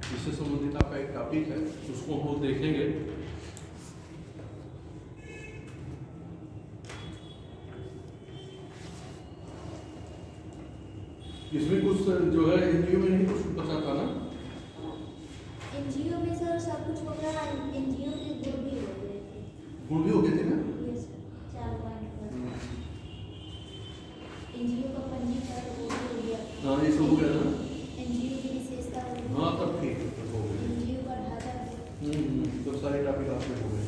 इससे संबंधित आपका एक टॉपिक है, उसको हम देखेंगे। इसमें कुछ जो है एनजीओ में नहीं कुछ बचा था ना? एनजीओ में सर सब कुछ हो गया, एनजीओ के गुण भी हो गए थे। गुण भी हो गए थे ना? यस सर, 4 पॉइंट पर एनजीओ का पंजीकरण वो भी हो गया। हाँ, ये सब हो गया ना? एनजीओ की विशेषता हो गई। हाँ, तब ठीक है, तब हो गया। एनजीओ का ढांचा। तो सारे टॉपिक आपके हो गए।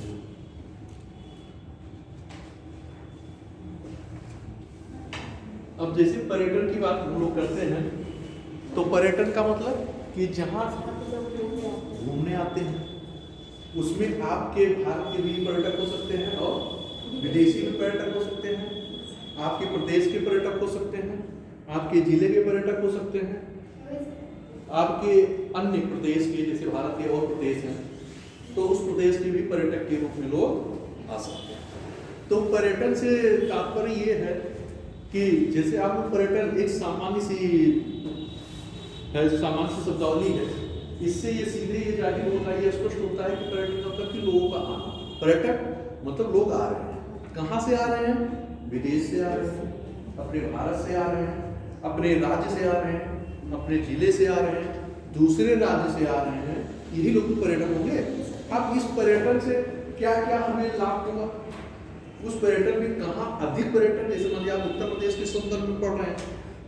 अब जैसे पर्यटन की बात हम लोग करते हैं, तो पर्यटन का मतलब कि जहाँ घूमने आते हैं, उसमें आपके भारत के भी पर्यटक हो सकते हैं और विदेशी भी पर्यटक हो सकते हैं, आपके प्रदेश के पर्यटक हो सकते हैं, आपके जिले के पर्यटक हो सकते हैं, आपके अन्य प्रदेश के, जैसे भारत के और प्रदेश हैं, तो उस प्रदेश के भी पर्यटक के रूप में लोग आ सकते हैं। तो पर्यटन से तात्पर्य ये है कि जैसे आप पर्यटन एक सामान्य सी शब्दावली है, इससे ये सीधे ये जाहिर होता है, ये स्पष्ट होता है कि पर्यटन मतलब कि लोगों का आना। पर्यटक मतलब लोग आ रहे हैं। कहाँ से आ रहे हैं? विदेश से आ रहे हैं, अपने भारत से आ रहे हैं, अपने राज्य से आ रहे हैं, अपने जिले से आ रहे हैं, दूसरे राज्य से आ रहे हैं, यही लोग पर्यटन होंगे। अब इस पर्यटन से क्या क्या हमें लाभ होगा? उस पर्यटन में कहाँ अधिक पर्यटन, जैसे मान लिया आप उत्तर प्रदेश के संदर्भ में पढ़ रहे हैं,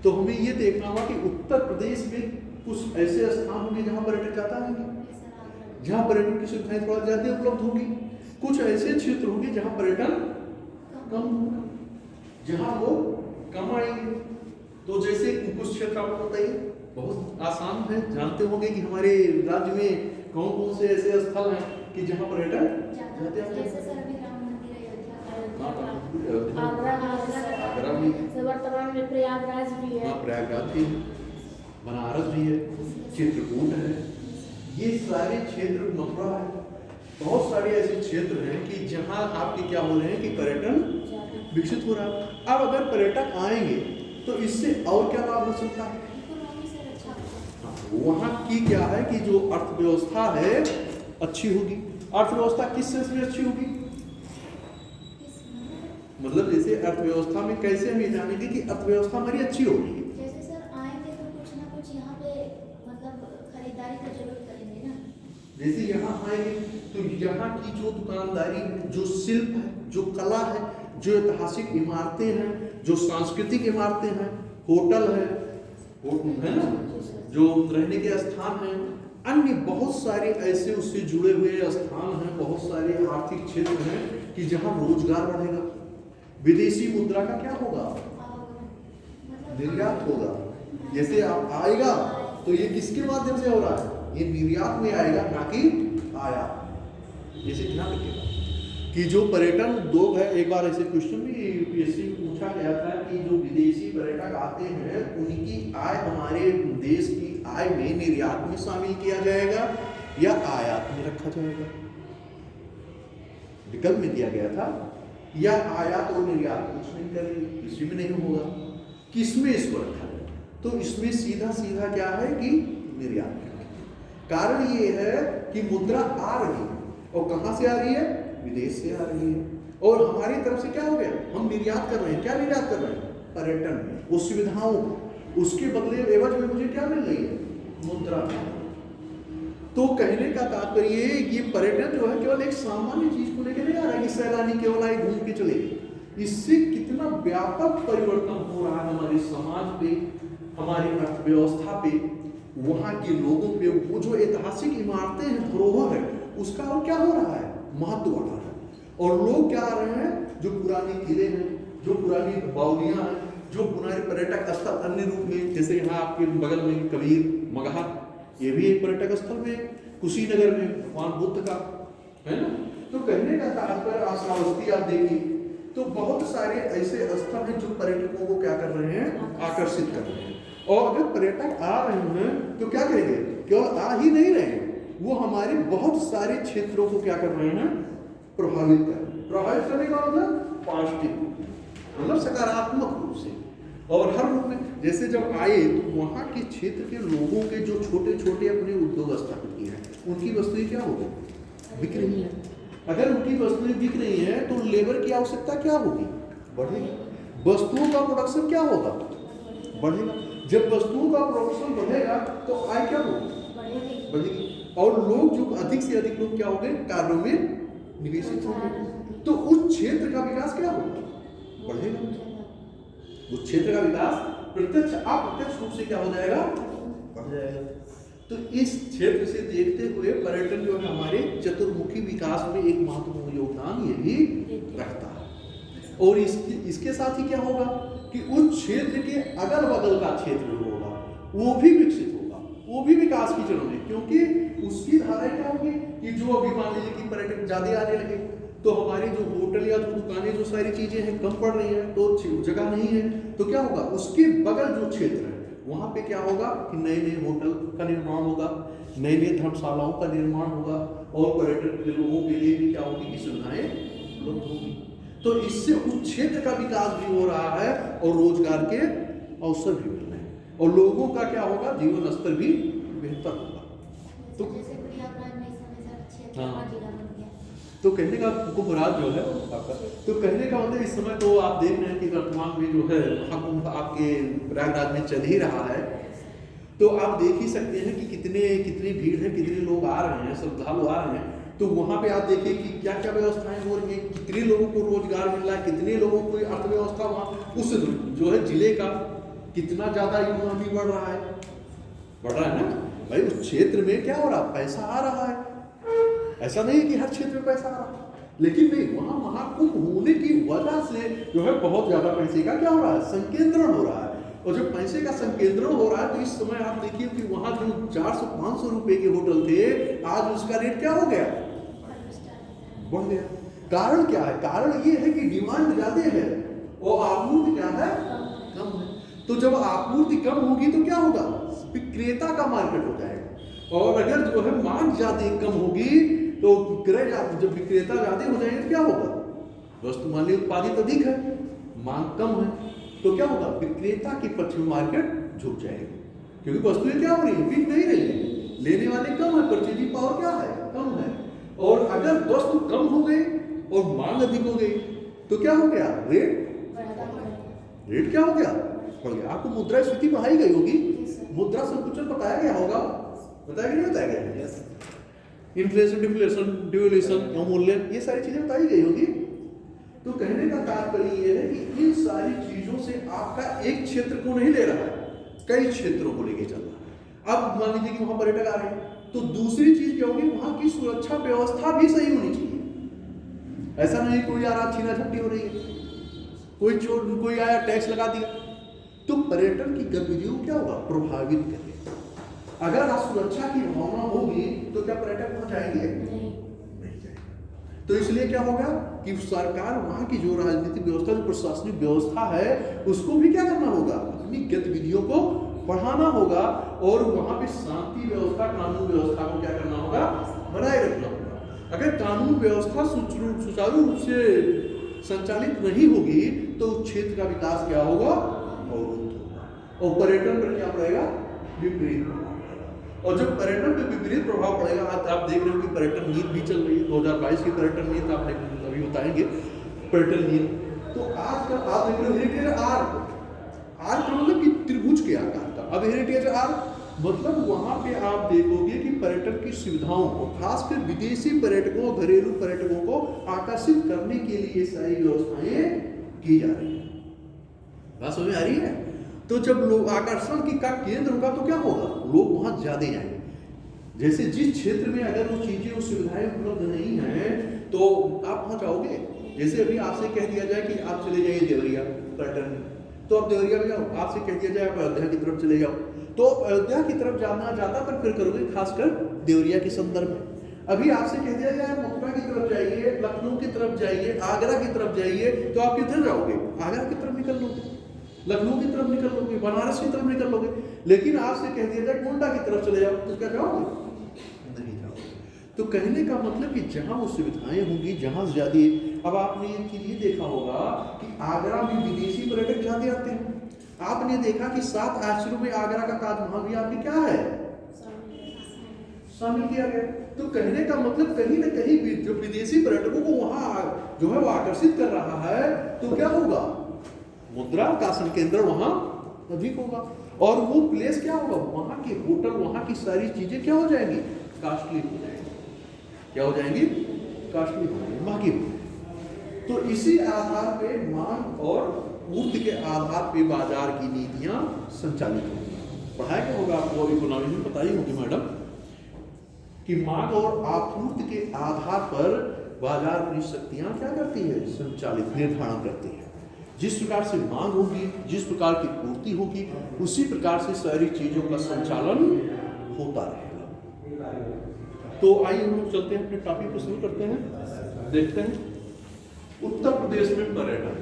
तो हमें ये देखना होगा कि उत्तर प्रदेश में कुछ ऐसे स्थान होंगे जहाँ पर्यटन जाता है, जहाँ पर्यटन की सुविधाएं थोड़ा ज्यादा उपलब्ध होगी। कुछ ऐसे क्षेत्र होंगे जहाँ पर्यटन कम होगा, जहाँ लोग कम आएंगे। तो जैसे कुछ क्षेत्र आपको बताइए, बहुत आसान है, जानते होंगे कि हमारे राज्य में कौन कौन से ऐसे स्थल हैं कि जहाँ पर्यटन जाते हैं। जैसे सर अभी राम मंदिर अयोध्या, आगरा भी, वर्तमान में प्रयागराज भी है, प्रयागराज भी, बनारस भी है, चित्रकूट है, ये सारे क्षेत्र, मथुरा है, बहुत सारे ऐसे क्षेत्र हैं कि जहाँ आपके क्या हो रहे हैं कि पर्यटन विकसित हो रहा है। अब अगर पर्यटक आएंगे तो इससे और क्या लाभ हो सकता है? वहाँ की क्या है कि जो अर्थव्यवस्था है अच्छी होगी। अर्थव्यवस्था किस सेंस में अच्छी होगी? मतलब जैसे अर्थव्यवस्था में कैसे हम ये जानेंगे कि अर्थव्यवस्था हमारी अच्छी होगी? जैसे सर आएंगे तो कुछ ना कुछ यहाँ पे मतलब खरीदारी का जरूर करेंगे ना। जैसे यहाँ आएंगे तो यहाँ की जो दुकानदारी है, जो शिल्प है, जो कला है, जो ऐतिहासिक इमारतें हैं, जो सांस्कृतिक इमारतें हैं, होटल है ना, जो रहने के स्थान हैं, अन्य बहुत सारे ऐसे उससे जुड़े हुए स्थान हैं, बहुत सारे आर्थिक क्षेत्र हैं कि जहाँ रोजगार बढ़ेगा। विदेशी मुद्रा का क्या होगा? निर्यात होगा। जैसे आप आएगा तो ये किसके माध्यम से हो रहा है? ये निर्यात में आएगा, ना कि आयात। जैसे ध्यान रखिएगा कि जो पर्यटन उद्योग है, एक बार ऐसे क्वेश्चन भी यूपीएससी में पूछा गया था कि जो विदेशी पर्यटक आते हैं उनकी आय हमारे देश की आय में निर्यात में शामिल किया जाएगा या आयात में रखा जाएगा? विकल्प में दिया गया था या आयात और निर्यात, कुछ नहीं करेंगे, किसी में नहीं होगा, किसमें इसको रखा जाए? तो इसमें सीधा सीधा क्या है कि निर्यात में। कारण ये है कि मुद्रा आ रही है, और कहां से आ रही है? विदेश से आ रही है, और हमारी तरफ से क्या हो गया? हम निर्यात कर रहे हैं। क्या निर्यात कर रहे हैं? पर्यटन, वो सुविधाओं, उसके बदले एवज में मुझे क्या मिल रही है? मुद्रा। तो कहने का तात्पर्य ये पर्यटन जो है केवल एक सामान्य चीज को लेकर नहीं आ रहा है कि सैलानी केवल आए घूम के चले। इससे कितना व्यापक परिवर्तन हो रहा है हमारे समाज पे, हमारी अर्थव्यवस्था पे, वहाँ के लोगों पे, वो जो ऐतिहासिक इमारतें हैं, धरोहर है, उसका और क्या हो रहा है? महत्व बढ़ रहा है। और लोग क्या आ रहे हैं? जो पुराने किले हैं, जो पुरानी बावलियां हैं, जो पुराने पर्यटक स्थल अन्य रूप में, जैसे यहाँ आपके बगल में कबीर मगहा, ये भी एक पर्यटक स्थल में, कुशीनगर में भगवान बुद्ध का है ना। तो कहने का तात्पर्य श्रावस्ती आप देखिए, तो बहुत सारे ऐसे स्थल हैं जो पर्यटकों को क्या कर रहे हैं? आकर्षित कर रहे हैं। और अगर पर्यटक आ रहे हैं तो क्या करेंगे? केवल आ ही नहीं रहे हैं, वो हमारे बहुत सारे क्षेत्रों को क्या कर रहे हैं? प्रभावित कर रहे हैं। प्रभावित करने का मतलब पॉजिटिव, मतलब सकारात्मक रूप से, और हर रूप में। जैसे जब आए तो वहाँ के क्षेत्र के लोगों के जो छोटे छोटे अपने उद्योग स्थापित किए हैं, उनकी वस्तुएं क्या हो गई, बिक रही हैं। अगर उनकी वस्तुएं बिक रही हैं तो लेबर की आवश्यकता क्या होगी, बढ़ेगी। वस्तुओं का प्रोडक्शन क्या होगा, बढ़ेगा। जब वस्तुओं का प्रोडक्शन बढ़ेगा तो आय क्या होगी, बढ़ेगी। और लोग जो अधिक से अधिक लोग क्या हो गए, कार्यों में निवेशित होंगे, तो उस क्षेत्र का विकास क्या होगा, बढ़ेगा। उस क्षेत्र का विकास प्रत्यक्ष अप्रत्यक्ष रूप से क्या हो जाएगा, बढ़ जाएगा। तो इस क्षेत्र से देखते हुए पर्यटन जो है हमारे चतुर्मुखी विकास में एक महत्वपूर्ण योगदान ये भी रखता है। और इसके साथ ही क्या होगा कि उस क्षेत्र के अगल बगल का क्षेत्र जो होगा वो भी विकसित होगा, वो भी विकास की जरूरत है, क्योंकि उसकी धाराएं क्या होगी कि जो अभी मान लीजिए कि पर्यटक ज्यादा आने लगे तो हमारी जो होटल या जो दुकानें जो सारी चीजें हैं कम पड़ रही हैं, तो जगह नहीं है, तो क्या होगा उसके बगल जो क्षेत्र है वहां पे क्या होगा कि नए नए होटल का निर्माण होगा, नए नए धर्मशालाओं का निर्माण होगा, और पर्यटन के लोगों के लिए भी क्या होगी कि सुविधाएं उपलब्ध होगी। तो इससे उस क्षेत्र का विकास भी हो रहा है और रोजगार के अवसर भी मिल रहे हैं, और लोगों का क्या होगा, जीवन स्तर भी बेहतर होगा। तो हाँ, तो कहने का कुंभराज जो है आपका, तो कहने का मतलब इस समय तो आप देख रहे हैं कि वर्तमान में जो है महाकुंभ आपके प्रयागराज में चल ही रहा है, तो आप देख ही सकते हैं कि कितनी भीड़ है, कितने लोग आ रहे हैं, श्रद्धालु आ रहे हैं। तो वहाँ पे आप देखिए कि क्या क्या व्यवस्थाएं हो रही हैं, कितने लोगों को रोजगार मिल रहा है, कितने लोगों को अर्थव्यवस्था वहाँ उस जो है जिले का कितना ज्यादा इकोनॉमी बढ़ रहा है ना भाई। उस क्षेत्र में क्या हो रहा, पैसा आ रहा है। ऐसा नहीं कि हर क्षेत्र में पैसा आ रहा है, लेकिन नहीं, वहाँ महाकुंभ होने की वजह से जो है बहुत ज्यादा पैसे का क्या हो रहा है, संकेंद्रण हो रहा है। और जब पैसे का संकेंद्रण हो रहा है तो इस समय आप देखिए कि वहाँ जो 400-500 रुपए के होटल थे, आज उसका रेट क्या हो गया, बढ़ गया। कारण क्या है, कारण ये है कि डिमांड ज्यादा है और आपूर्ति क्या है, कम है। तो जब आपूर्ति कम होगी तो क्या होगा, विक्रेता का मार्केट हो जाएगा, और अगर जो है मांग ज्यादा कम होगी तो क्रय, जब विक्रेता ज्यादा हो जाएंगे तो क्या होगा, वस्तु मान ली उत्पादित अधिक है, मांग कम है, तो क्या होगा, विक्रेता के पक्ष में मार्केट झुक जाएगी, क्योंकि वस्तुएं क्या हो रही है, बिक नहीं रही है, लेने वाले कम है, परचेजिंग पावर क्या है, कम है। और अगर वस्तु कम हो गई और मांग अधिक हो गई तो क्या हो गया, रेट क्या हो गया, बढ़ गया। आपको मुद्रास्फीति पढ़ाई गई होगी, मुद्रा संकुचन बताया गया होगा, बताया कि नहीं बताया गया, इन्फ्लेशन, डिफ्लेशन, डिवैल्यूएशन, अवमूल्यन, ये सारी चीजें बताई गई होगी। तो कहने का तात्पर्य ये है कि इन सारी चीजों से आपका एक क्षेत्र को नहीं ले रहा है, कई क्षेत्रों को लेके चल रहा है। अब मान लीजिए कि वहां पर्यटक आ रहे हैं, तो दूसरी चीज क्या होगी, वहां की सुरक्षा व्यवस्था भी सही होनी चाहिए। ऐसा नहीं कोई आ रहा छीना झपटी हो रही है, कोई चोर, कोई आया टैक्स लगा दिया, तो पर्यटन की गतिविधियों क्या होगा, प्रभावित करेगा। अगर सुरक्षा की भावना होगी तो क्या पर्यटक वहां जाएंगे, नहीं जाएंगे। तो इसलिए क्या होगा कि सरकार वहां की जो राजनीतिक व्यवस्था, जो प्रशासनिक व्यवस्था है, उसको भी क्या करना होगा, अपनी गतिविधियों को बढ़ाना होगा, और वहां पे शांति व्यवस्था, कानून व्यवस्था को क्या करना होगा, बनाए रखना होगा। अगर कानून व्यवस्था सुचारू रूप से संचालित नहीं होगी तो क्षेत्र का विकास क्या होगा, अवरुद्ध होगा, और पर्यटन पर क्या पड़ेगा, विपरीत प्रभाव पड़ेगा। और जब पर्यटन पर विपरीत प्रभाव पड़ेगा, आज आप देख रहे हो कि पर्यटन नीति भी चल रही है, 2022 की पर्यटन नीति आपने अभी बताएंगे, पर्यटन नीति। तो आज का आप देख रहे हो हेरिटेज आर्क का मतलब कि त्रिभुज के आकार का। अब हेरिटेज आर्क मतलब वहां पे आप देखोगे कि पर्यटन की सुविधाओं को, खासकर विदेशी पर्यटकों, घरेलू पर्यटकों को आकर्षित करने के लिए सारी व्यवस्थाएं की जा रही है। बात समझ में आ रही है? तो जब लोग आकर्षण की का केंद्र होगा तो क्या होगा, लोग वहां ज्यादा जाएंगे। जैसे जिस क्षेत्र में अगर वो चीजें, वो सुविधाएं उपलब्ध नहीं है तो आप वहां जाओगे। जैसे अभी आपसे कह दिया जाए कि आप चले जाइए देवरिया पर्यटन, तो आप देवरिया में जाओ। आपसे कह दिया जाए आप अयोध्या की तरफ चले जाओ, तो अयोध्या की तरफ जाना ज्यादा प्रेफर करोगे, खासकर देवरिया के संदर्भ में। अभी आपसे कह दिया जाए मथुरा की तरफ जाइए, लखनऊ की तरफ जाइए, आगरा की तरफ जाइए, तो आप किधर जाओगे, आगरा की तरफ निकल लोगे, लखनऊ की तरफ निकल लोगे, बनारस की तरफ निकल लोगे। लेकिन आपसे कह दिया जाए गोंडा की तरफ चले जाओ, तो क्या जाओगे, नहीं जाओगे। तो कहने का मतलब कि जहां वो सुविधाएं होंगी, जहां ज्यादा। अब आपने एक चीज ये देखा होगा कि आगरा में विदेशी पर्यटक ज्यादा आते हैं। आपने देखा कि 7 आश्चर्यों में आगरा का ताजमहल भी आपने क्या है, शामिल किया गया। तो कहने का मतलब कहीं ना कहीं जो विदेशी पर्यटकों को वहां जो है वो आकर्षित कर रहा है, तो क्या होगा, मुद्रा आकर्षण केंद्र वहां अधिक होगा, और वो प्लेस क्या होगा, वहां के होटल, वहां की सारी चीजें क्या हो जाएंगी, कॉस्टली हो जाएंगी। क्या हो जाएंगी, कॉस्टली हो जाएंगी, महंगी हो जाएंगी। तो इसी आधार पे मांग और पूर्ति के आधार पे बाजार की नीतियां संचालित होंगी। पढ़ाया क्या होगा आपको, इकोनॉमी में पता ही होगी मैडम, कि मांग और आपूर्ति के आधार पर बाजार की शक्तियां क्या करती है, संचालित, निर्धारण करती है। जिस प्रकार से मांग होगी, जिस प्रकार की पूर्ति होगी, उसी प्रकार से सारी चीजों का संचालन होता रहेगा। तो आइए हम लोग चलते हैं, अपने टॉपिक को शुरू करते हैं, देखते हैं उत्तर प्रदेश में पर्यटन।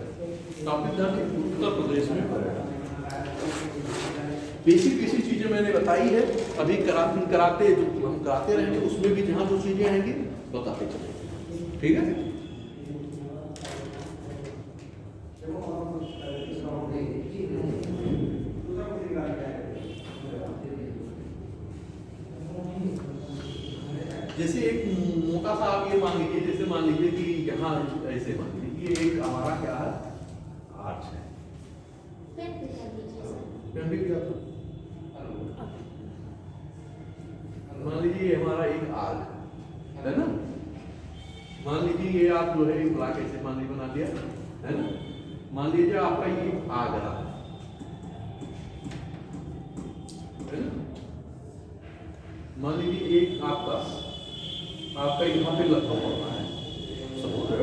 टॉपिक था कि उत्तर प्रदेश में पर्यटन। बेसिक चीजें मैंने बताई है, अभी कराते जो हम कराते रहेंगे उसमें भी जहां जो चीजें आएंगी बताते चलेंगे, ठीक है। जैसे एक मोटा सा आप ये मान लीजिए, जैसे मान लीजिए कि यहाँ ऐसे मान लीजिए ये एक हमारा क्या है, आर्च है, पेन भी किया था। मान लीजिए हमारा एक आग है ना, मान लीजिए ये आप जो है ब्लॉक ऐसे मान लीजिए बना दिया है ना, मान लीजिए आपका ये आग रहा है ना, मान लीजिए एक आपका यहाँ पे लखनऊ पड़ना है समुद्र,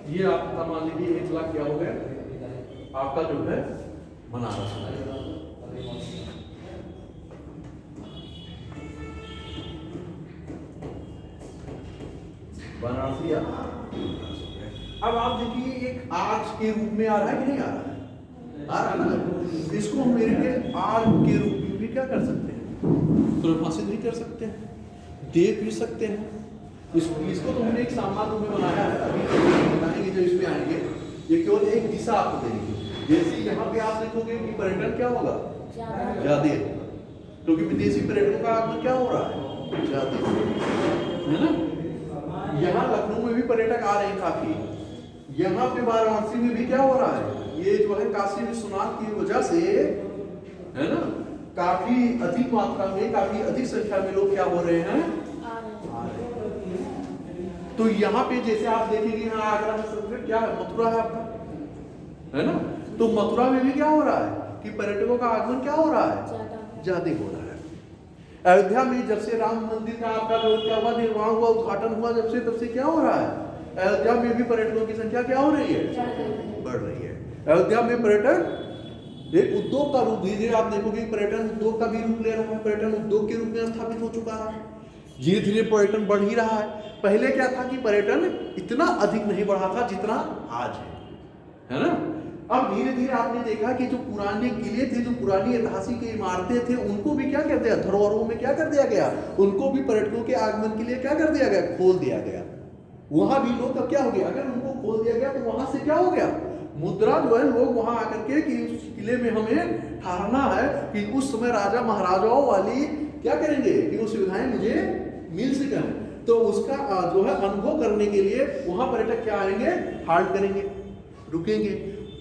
ये आपका मान लीजिए 1 लाख क्या हो गया, आपका जो है बनारस है। बनारसी अब आप देखिए एक आर्च के रूप में आ रहा है कि नहीं आ रहा है, आ रहा है ना। इसको हम मेरे लिए आर्च के रूप में भी क्या कर सकते हैं, प्रभाषित भी कर सकते हैं, देख भी सकते हैं। इसको तो हमने एक सामान्य रूप में बनाया है, अभी बनाएंगे जो इसमें आएंगे, ये केवल एक दिशा आपको देंगे। जैसे यहाँ पे आप देखोगे कि पर्यटन क्या होगा, ज्यादा होगा, क्योंकि विदेशी पर्यटकों का आगमन क्या हो रहा है, ज्यादा है ना। यहाँ लखनऊ में भी पर्यटक आ रहे हैं काफी, यहाँ पे वाराणसी में भी क्या हो रहा है, ये जो है काशी विश्वनाथ की वजह से है ना, काफी अधिक मात्रा में, काफी अधिक संख्या में लोग क्या हो रहे हैं, आ रहे हैं। तो यहाँ पे जैसे आप देखेंगे, यहाँ आगरा में सबसे क्या है, मथुरा है आपका, है ना। तो मथुरा में भी क्या हो रहा है कि पर्यटकों का आगमन क्या हो रहा है, ज्यादा हो रहा है। अयोध्या में जब से राम मंदिर का आपका जो क्या हुआ, निर्माण हुआ, उद्घाटन हुआ, जब से तब से क्या हो रहा है, अयोध्या में भी पर्यटकों की संख्या क्या हो रही है, बढ़ रही है। अयोध्या में पर्यटन एक उद्योग का रूप, धीरे आप देखोगे पर्यटन उद्योग का भी रूप ले रहा है, पर्यटन उद्योग के रूप में स्थापित हो चुका है, धीरे धीरे पर्यटन बढ़ ही रहा है। पहले क्या था कि पर्यटन इतना अधिक नहीं बढ़ा था जितना आज है ना। अब धीरे धीरे आपने देखा कि जो पुराने किले थे, जो पुरानी ऐतिहासिक इमारतें थे, उनको भी क्या कर दिया, धरोहरों में क्या कर दिया गया, उनको भी पर्यटकों के आगमन के लिए क्या कर दिया गया, खोल दिया गया। वहां भी लोग अब क्या हो गया, अगर उनको खोल दिया गया तो वहां से क्या हो गया, मुद्रा जो है, लोग वहां आकर के कि उस किले में हमें ठहरना है, कि उस समय राजा महाराजाओं वाली क्या करेंगे कि वो सुविधाएं मुझे मिल सकें, तो उसका जो है अनुभव करने के लिए वहां पर्यटक क्या आएंगे, हाल्ट करेंगे, रुकेंगे,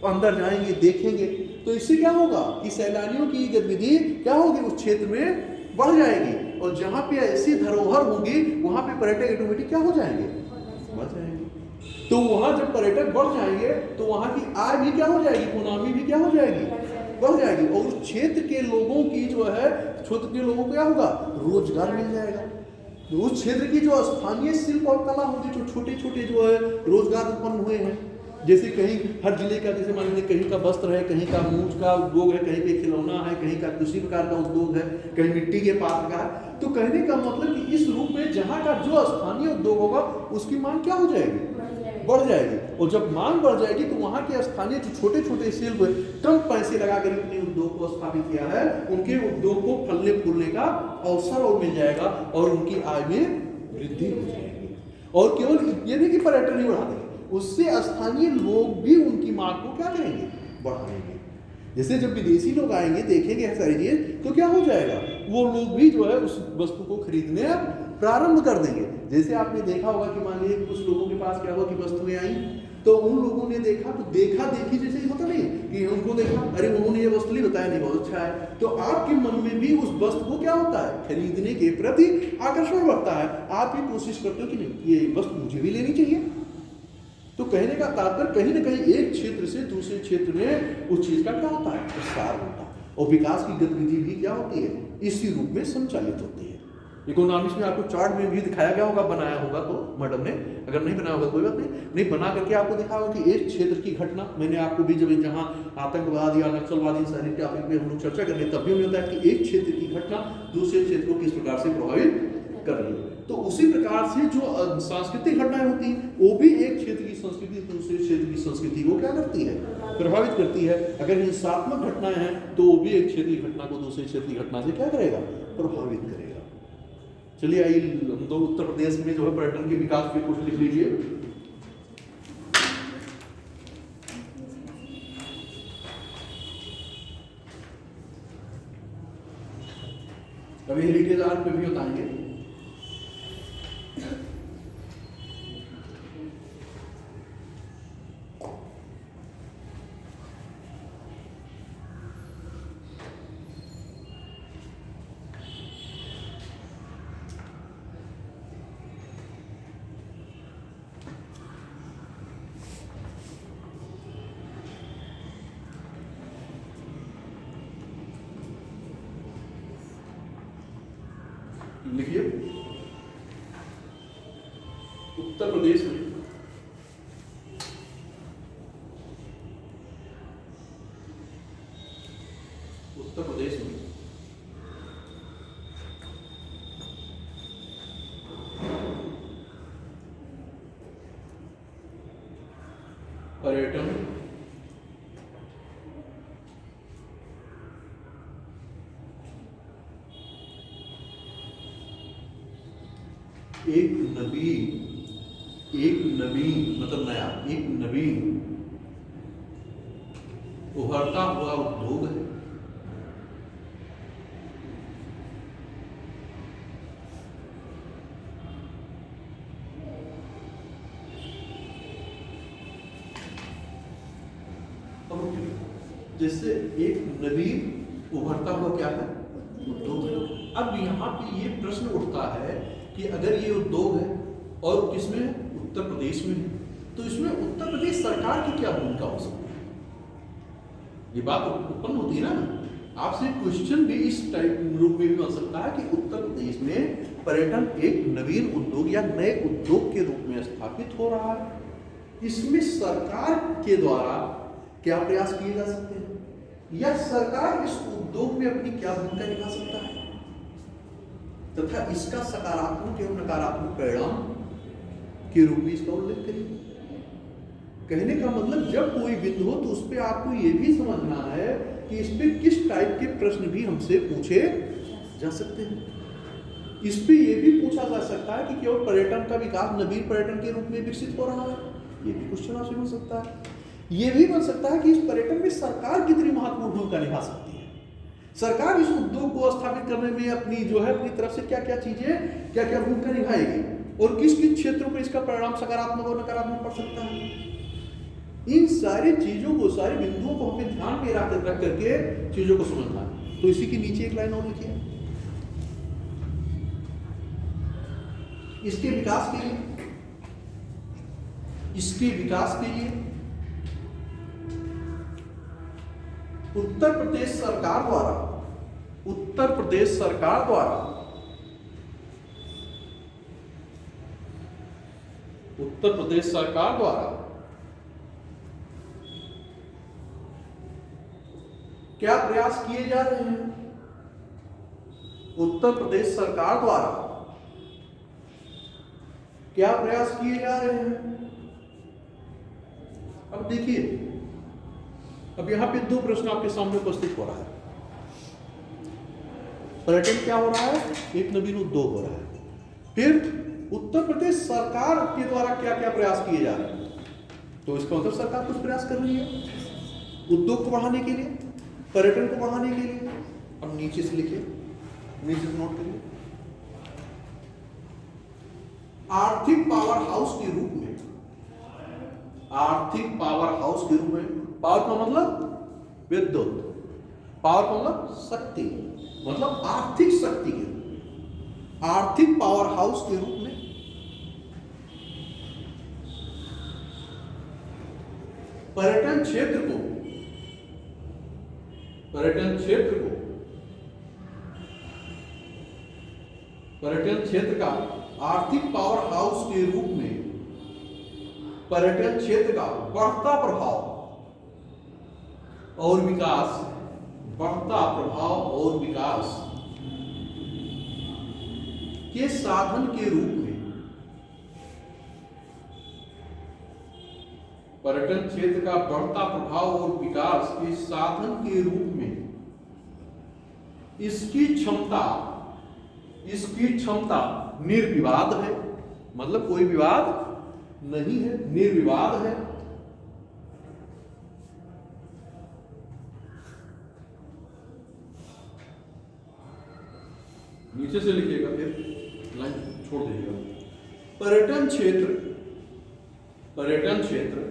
अंदर जाएंगे, देखेंगे। तो इससे क्या होगा कि सैलानियों की गतिविधि क्या होगी, उस क्षेत्र में बढ़ जाएगी, और जहां पे ऐसी धरोहर होगी वहां पे पर्यटक ऑटोमेटिक क्या हो जाएंगे, बढ़ जाएंगे। तो वहां जब पर्यटक बढ़ जाएंगे तो वहां की आय भी क्या हो जाएगी, इकोनॉमी भी क्या हो जाएगी, बढ़ जाएगी, और उस क्षेत्र के लोगों की जो है, क्षेत्र के लोगों को क्या होगा, रोजगार मिल जाएगा। उस क्षेत्र की जो स्थानीय शिल्प और कला होगी, जो छोटे छोटे जो है रोजगार उत्पन्न हुए हैं, जैसे कहीं हर जिले का, जैसे मान लीजिए कहीं का वस्त्र है, कहीं का मूंछ का उद्योग है, कहीं पे खिलौना है, कहीं का किसी प्रकार का उद्योग है, कहीं मिट्टी के पात्र का है। तो कहने का मतलब कि इस रूप में जहाँ का जो स्थानीय उद्योग होगा उसकी मांग क्या हो जाएगी, बढ़ जाएगी, और जब मांग बढ़ जाएगी तो वहाँ के स्थानीय जो छोटे छोटे शिल्प कम पैसे लगाकर अपने उद्योग को स्थापित किया है, उनके उद्योग को फलने फूलने का अवसर और मिल जाएगा, और उनकी आय में वृद्धि हो जाएगी। और केवल ये नहीं कि पर्यटन ही बढ़ा देंगे, उससे स्थानीय लोग भी उनकी मांग को क्या करेंगे, बढ़ाएंगे। जैसे जब विदेशी लोग आएंगे, देखेंगे सारी चीजें, तो क्या हो जाएगा, वो लोग भी जो है उस वस्तु को खरीदने प्रारंभ कर देंगे। जैसे आपने देखा होगा कि मान लीजिए कुछ लोगों के पास क्या हुआ कि वस्तुएं आई, तो उन लोगों ने देखा, तो देखा देखी जैसे ही होता नहीं कि उनको देखा, अरे उन्होंने ये वस्तु नहीं बताया, नहीं बहुत अच्छा है, तो आपके मन में भी उस वस्तु को क्या होता है, खरीदने के प्रति आकर्षण बढ़ता है। आप ये कोशिश करते हो कि नहीं ये वस्तु मुझे भी लेनी चाहिए। तो कहने का तात्पर्य कहीं ना कहीं एक क्षेत्र से दूसरे क्षेत्र में उस चीज का क्या होता है, प्रसार होता है, और विकास की गतिविधि भी क्या होती है, इसी रूप में संचालित होती है। इकोनॉमिक्स में आपको चार्ट में भी दिखाया गया होगा, बनाया होगा तो मैडम ने, अगर नहीं बनाया होगा कोई बात नहीं बना करके आपको दिखा होगा कि एक क्षेत्र की घटना, मैंने आपको भी जब जहाँ आतंकवाद या नक्सलवादी सारी टॉपिक में हम लोग चर्चा कर रहे तब भी हमें होता है कि एक क्षेत्र की घटना दूसरे क्षेत्र को किस प्रकार से प्रभावित कर रही है। तो उसी प्रकार से जो सांस्कृतिक घटनाएं होती हैं, वो भी एक क्षेत्र की संस्कृति दूसरे क्षेत्र की संस्कृति को क्या करती है, प्रभावित करती है। अगर हिंसात्मक घटनाएं हैं तो वो भी एक क्षेत्र की घटना को दूसरे क्षेत्र की घटना से क्या करेगा, प्रभावित करेगा। चलिए आइए हम तो उत्तर प्रदेश में जो है पर्यटन के विकास पे कुछ लिख लीजिए। अभी हेरिटेज आर्ट पे भी बताएंगे। लिखिए उत्तर प्रदेश में पर्यटन एक नवीन मतलब नया, एक नवीन उभरता हुआ उद्योग है। जैसे एक नवीन उभरता हुआ क्या है, उद्योग है। अब यहाँ पे ये प्रश्न उठता है कि अगर ये उद्योग है और किसमें है, उत्तर प्रदेश में है, तो इसमें उत्तर प्रदेश सरकार की क्या भूमिका हो सकती है, ये बात उत्पन्न होती है ना। आपसे क्वेश्चन भी इस टाइप रूप में भी बन सकता है कि उत्तर प्रदेश में पर्यटन एक नवीन उद्योग या नए उद्योग के रूप में स्थापित हो रहा है, इसमें सरकार के द्वारा क्या प्रयास किए जा सकते हैं, या सरकार इस उद्योग में अपनी क्या भूमिका निभा सकता है, तथा इसका सकारात्मक एवं नकारात्मक परिणाम के रूप में इसका उल्लेख करिए। कहने का मतलब जब कोई बिंदु हो तो उस पर आपको ये भी समझना है कि इस पे किस टाइप के प्रश्न भी हमसे पूछे जा सकते हैं। इस पे ये भी पूछा जा सकता है कि केवल पर्यटन का विकास नवीन पर्यटन के रूप में विकसित हो रहा है, ये भी क्वेश्चन आपसे बन सकता है। ये भी बन सकता है कि इस पर्यटन में सरकार कितनी महत्वपूर्ण भूमिका निभा सकती है, सरकार इस उद्योग को स्थापित करने में अपनी जो है अपनी तरफ से क्या क्या चीजें क्या क्या भूमिका निभाएगी, और किस किस क्षेत्रों पर इसका परिणाम सकारात्मक और नकारात्मक पड़ सकता है। इन सारी चीजों को, सारे बिंदुओं को हमें ध्यान में रख करके चीजों को समझना है। तो इसी के नीचे एक लाइन और लिखिए, इसके विकास के लिए उत्तर प्रदेश सरकार द्वारा क्या प्रयास किए जा रहे हैं, उत्तर प्रदेश सरकार द्वारा क्या प्रयास किए जा रहे हैं। अब देखिए, अब यहां पे दो प्रश्न आपके सामने उपस्थित हो रहा है। पर्यटन क्या हो रहा है, एक नवीन उद्योग हो रहा है, फिर उत्तर प्रदेश सरकार के द्वारा क्या क्या प्रयास किए जा रहे हैं, तो इसका मतलब सरकार कुछ प्रयास कर रही है उद्योग को बढ़ाने के लिए, पर्यटन को बढ़ाने के लिए। अब नीचे से लिखिए, नीचे से नोट करिए, आर्थिक पावर हाउस के रूप में, आर्थिक पावर हाउस के रूप में, पावर का मतलब विद्युत, पावर का मतलब शक्ति, मतलब आर्थिक शक्ति के रूप में, आर्थिक पावर हाउस के रूप में पर्यटन क्षेत्र को, पर्यटन क्षेत्र को, पर्यटन क्षेत्र का आर्थिक पावर हाउस के रूप में पर्यटन क्षेत्र का बढ़ता प्रभाव और विकास, बढ़ता प्रभाव और विकास के साधन के रूप में, पर्यटन क्षेत्र का बढ़ता प्रभाव और विकास के साधन के रूप में इसकी क्षमता, इसकी क्षमता निर्विवाद है, मतलब कोई विवाद नहीं है, निर्विवाद है। नीचे से लिखिएगा, फिर लाइन छोड़ दीजिएगा। पर्यटन क्षेत्र, पर्यटन क्षेत्र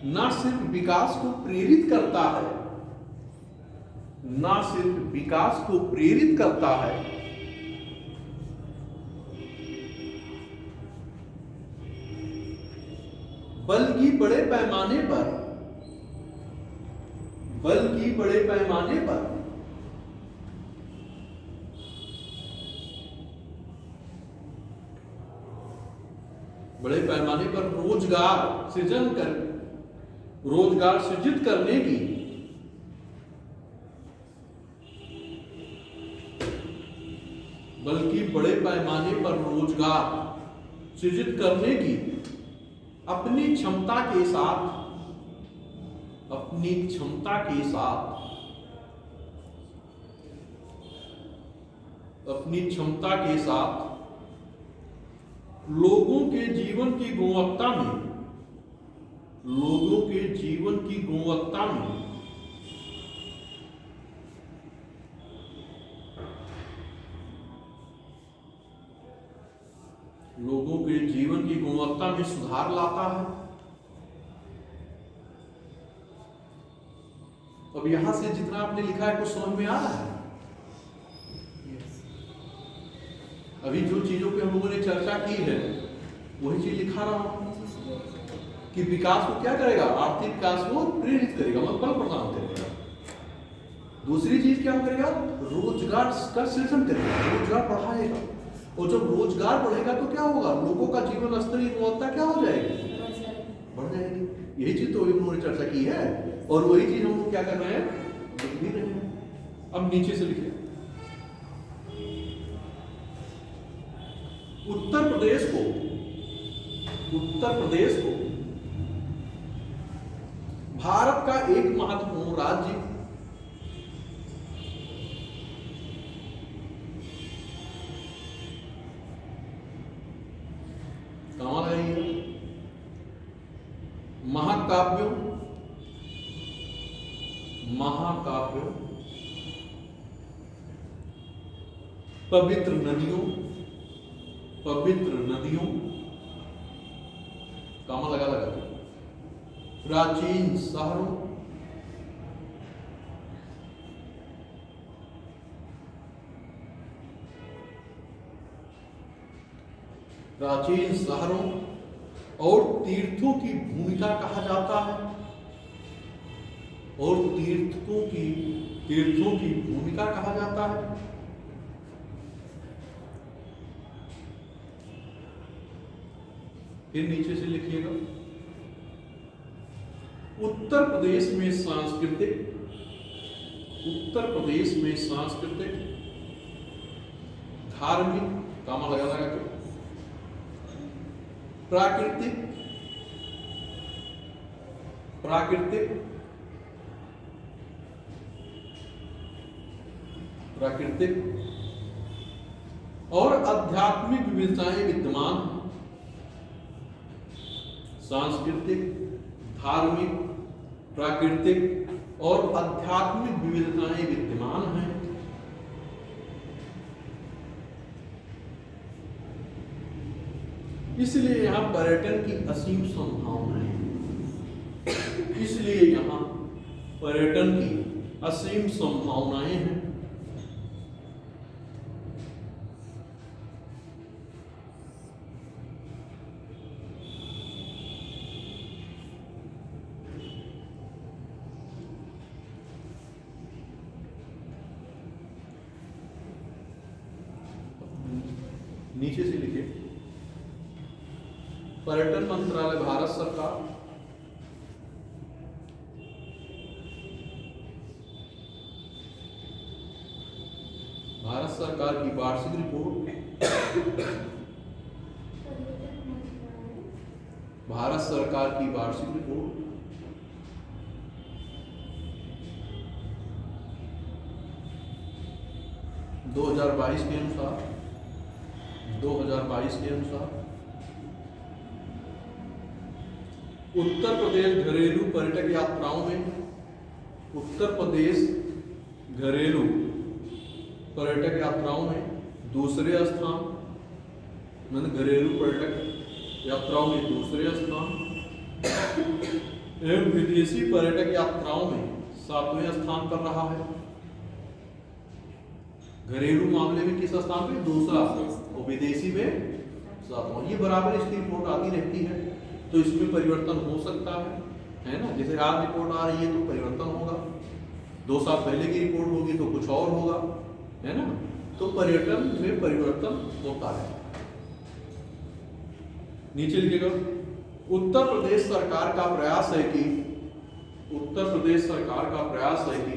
न सिर्फ विकास को प्रेरित करता है, न सिर्फ विकास को प्रेरित करता है, बल्कि बड़े पैमाने पर, बल्कि बड़े पैमाने पर बड़े पैमाने पर रोजगार सृजन कर, रोजगार सृजित करने की, बल्कि बड़े पैमाने पर रोजगार सृजित करने की अपनी क्षमता के साथ, अपनी क्षमता के साथ, अपनी क्षमता के साथ लोगों के जीवन की गुणवत्ता में, लोगों के जीवन की गुणवत्ता में लोगों के जीवन की गुणवत्ता में सुधार लाता है। अब यहां से जितना आपने लिखा है कुछ समझ में आ रहा है? अभी जो चीजों पे हम लोगों ने चर्चा की है वही चीज लिखा रहा हूं कि विकास को क्या करेगा, आर्थिक विकास को प्रेरित करेगा, मतलब बल प्रदान करेगा। दूसरी चीज क्या करेगा, रोजगार का सृजन करेगा, रोजगार बढ़ाएगा, और जब रोजगार बढ़ेगा तो क्या होगा, लोगों का जीवन स्तर की गुणवत्ता क्या हो जाएगी, बढ़ जाएगी। यही चीज तो हम लोगों ने चर्चा की है, और वही चीज हम लोग क्या कर रहे हैं, लिख भी रहे हैं। अब नीचे से लिखिए, उत्तर प्रदेश को, उत्तर प्रदेश को भारत का एक महत्वपूर्ण राज्य, कहाँ लगाइए, महाकाव्यों, महाकाव्यों, पवित्र नदियों, पवित्र नदियों, कहाँ लगा लगा, प्राचीन शहरों, प्राचीन शहरों और तीर्थों की भूमिका कहा जाता है, और तीर्थों की भूमिका कहा जाता है। फिर नीचे से लिखिएगा, उत्तर प्रदेश में सांस्कृतिक, उत्तर प्रदेश में सांस्कृतिक, धार्मिक, कामा लगा लगा के, प्राकृतिक, प्राकृतिक, प्राकृतिक और आध्यात्मिक विविधताएं विद्यमान हैं। सांस्कृतिक, धार्मिक, प्राकृतिक और आध्यात्मिक विविधताएं विद्यमान हैं। इसलिए यहाँ पर्यटन की असीम संभावनाएं हैं। इसलिए यहाँ पर्यटन की असीम संभावनाएं हैं। नीचे से लिखिए, पर्यटन मंत्रालय भारत सरकार की वार्षिक रिपोर्ट, भारत सरकार की वार्षिक रिपोर्ट 2022 के अनुसार 2022 के अनुसार उत्तर प्रदेश घरेलू पर्यटक यात्राओं में, उत्तर प्रदेश घरेलू पर्यटक यात्राओं में दूसरे स्थान, मतलब घरेलू पर्यटक यात्राओं में दूसरे स्थान एवं विदेशी पर्यटक यात्राओं में 7वें स्थान पर रहा है। घरेलू मामले में किस स्थान पे? दूसरा, और विदेशी में 7वां। ये बराबर इसकी रिपोर्ट आती रहती है, तो इसमें परिवर्तन हो सकता है ना। जैसे आज रिपोर्ट आ रही है तो परिवर्तन होगा, 2 साल पहले की रिपोर्ट होगी तो कुछ और होगा, है ना। तो पर्यटन में परिवर्तन होता है। नीचे लिखिएगा, उत्तर प्रदेश सरकार का प्रयास है कि उत्तर प्रदेश सरकार का प्रयास है कि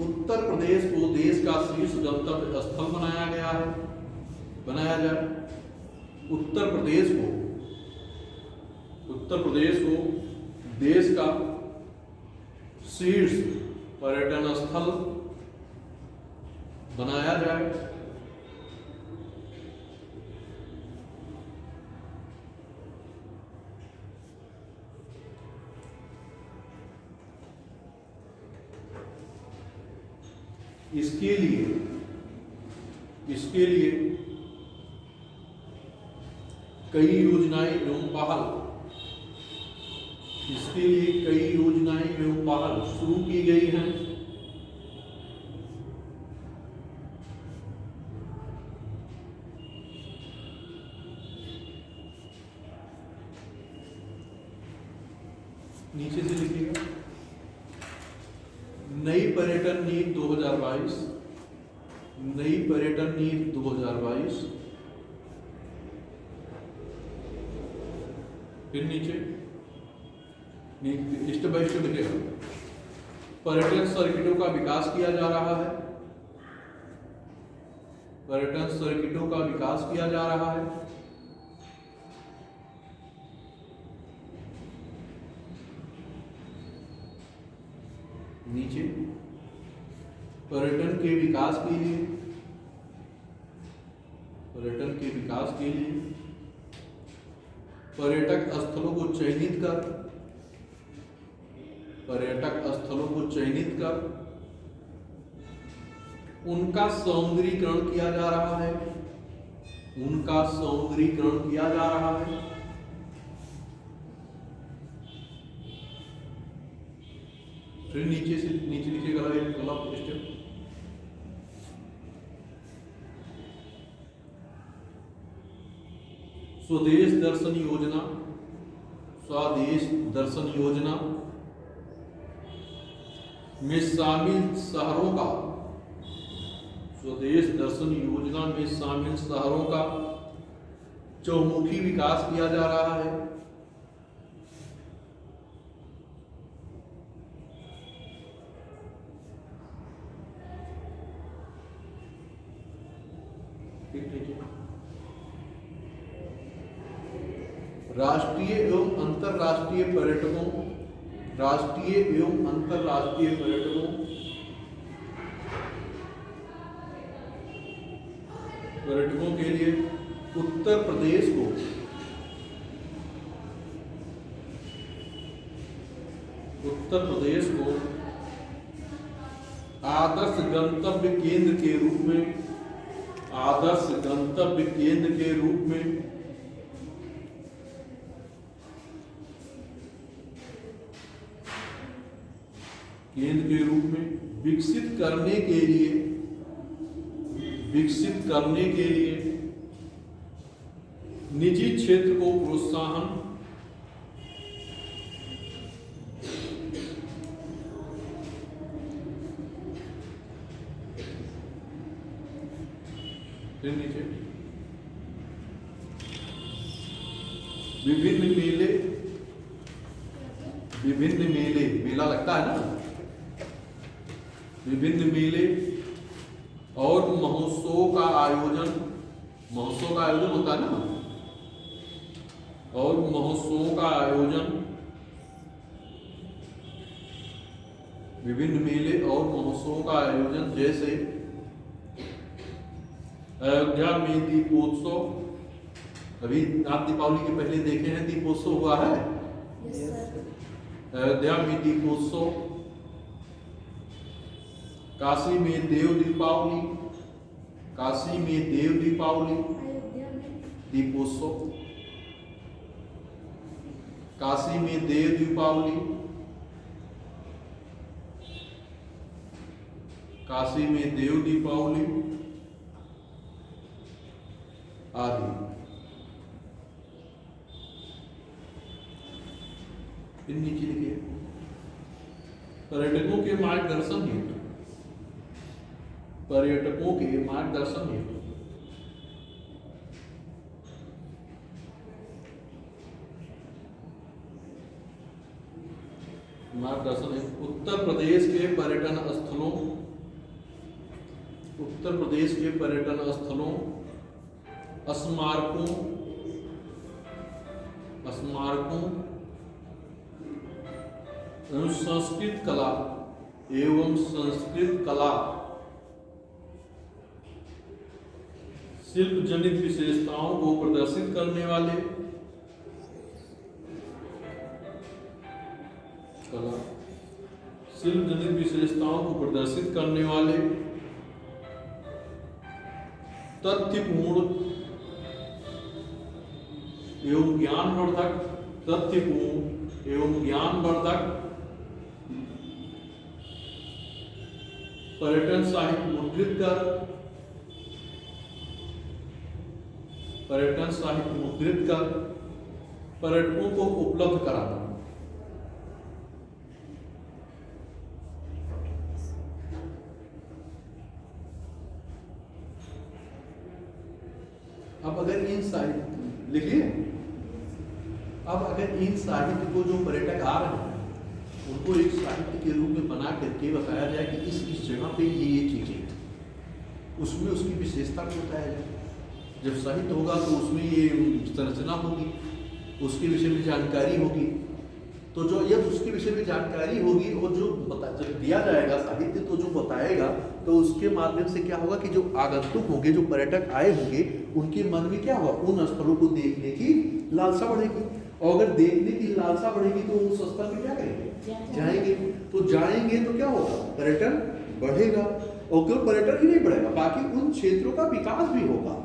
उत्तर प्रदेश को देश का शीर्ष गंतव्य स्थल बनाया जाए। उत्तर प्रदेश को देश का शीर्ष पर्यटन स्थल बनाया जाए। इसके लिए कई योजनाएं एवं पहल शुरू की गई हैं। नीचे से लिखिएगा, नई पर्यटन नीति 2022, नई पर्यटन नीति 2022। फिर नीचे स्टेप बाय स्टेप लिखेगा, पर्यटन सर्किटों का विकास किया जा रहा है। पर्यटन सर्किटों का विकास किया जा रहा है। नीचे पर्यटन के विकास के लिए पर्यटक स्थलों को चयनित कर उनका सौंदर्यीकरण किया जा रहा है। फिर नीचे लिखिएगा अगला स्टेप, स्वदेश दर्शन योजना में शामिल शहरों का, स्वदेश दर्शन योजना में शामिल शहरों का चौमुखी विकास किया जा रहा है। राष्ट्रीय एवं अंतर्राष्ट्रीय पर्यटकों, राष्ट्रीय एवं अंतर्राष्ट्रीय पर्यटकों के लिए उत्तर प्रदेश को आदर्श गंतव्य केंद्र के रूप में, आदर्श गंतव्य केंद्र के रूप में विकसित करने के लिए निजी क्षेत्र को प्रोत्साहन, फिर नीचे विभिन्न मेले, मेला लगता है ना, विभिन्न मेले और महोत्सव का आयोजन होता है ना, और महोत्सव का आयोजन, विभिन्न मेले और महोत्सव का आयोजन, जैसे अयोध्या में दीपोत्सव। अभी आप दीपावली के पहले देखे हैं दीपोत्सव हुआ है। अयोध्या में दीपोत्सव, काशी में देव दीपावली, काशी में देव दीपावली दीपोत्सव, काशी में देव दीपावली, काशी में देव दीपावली आदि। नीचे लिखिए पर्यटकों के मार्गदर्शन हेतु, पर्यटकों के मार्गदर्शन हेतु उत्तर प्रदेश के पर्यटन स्थलों, उत्तर प्रदेश के पर्यटन स्थलों, स्मारकों एवं संस्कृत कला शिल्प जनित विशेषताओं को प्रदर्शित करने वाले, शिल्प जनित विशेषताओं को प्रदर्शित करने वाले, तथ्यपूर्ण एवं ज्ञानवर्धक, तथ्यपूर्ण एवं ज्ञानवर्धक पर्यटन साहित्य मुद्रित कर, पर्यटन साहित्य मुद्रित कर पर्यटकों को उपलब्ध कराना। अब अगर इन साहित्य लिखिए, अब अगर इन साहित्य को जो पर्यटक आ रहे हैं उनको एक साहित्य के रूप में बना करके बताया जाए कि इस जगह पे ये चीजें हैं, उसमें उसकी विशेषता को बताया जाए। जब साहित्य होगा तो उसमें ये संरचना होगी, उसके विषय में जानकारी होगी, तो जो जब उसके विषय में जानकारी होगी और जो जब दिया जाएगा साहित्य तो जो बताएगा तो उसके माध्यम से क्या होगा कि जो आगंतुक होंगे, जो पर्यटक आए होंगे, उनके मन में क्या होगा, उन स्थलों को देखने की लालसा बढ़ेगी। और अगर देखने की लालसा बढ़ेगी तो उस स्थल पे क्या करेंगे, जाएंगे। तो जाएंगे तो क्या होगा, पर्यटन बढ़ेगा। और क्यों पर्यटन ही नहीं बढ़ेगा, बाकी उन क्षेत्रों का विकास भी होगा।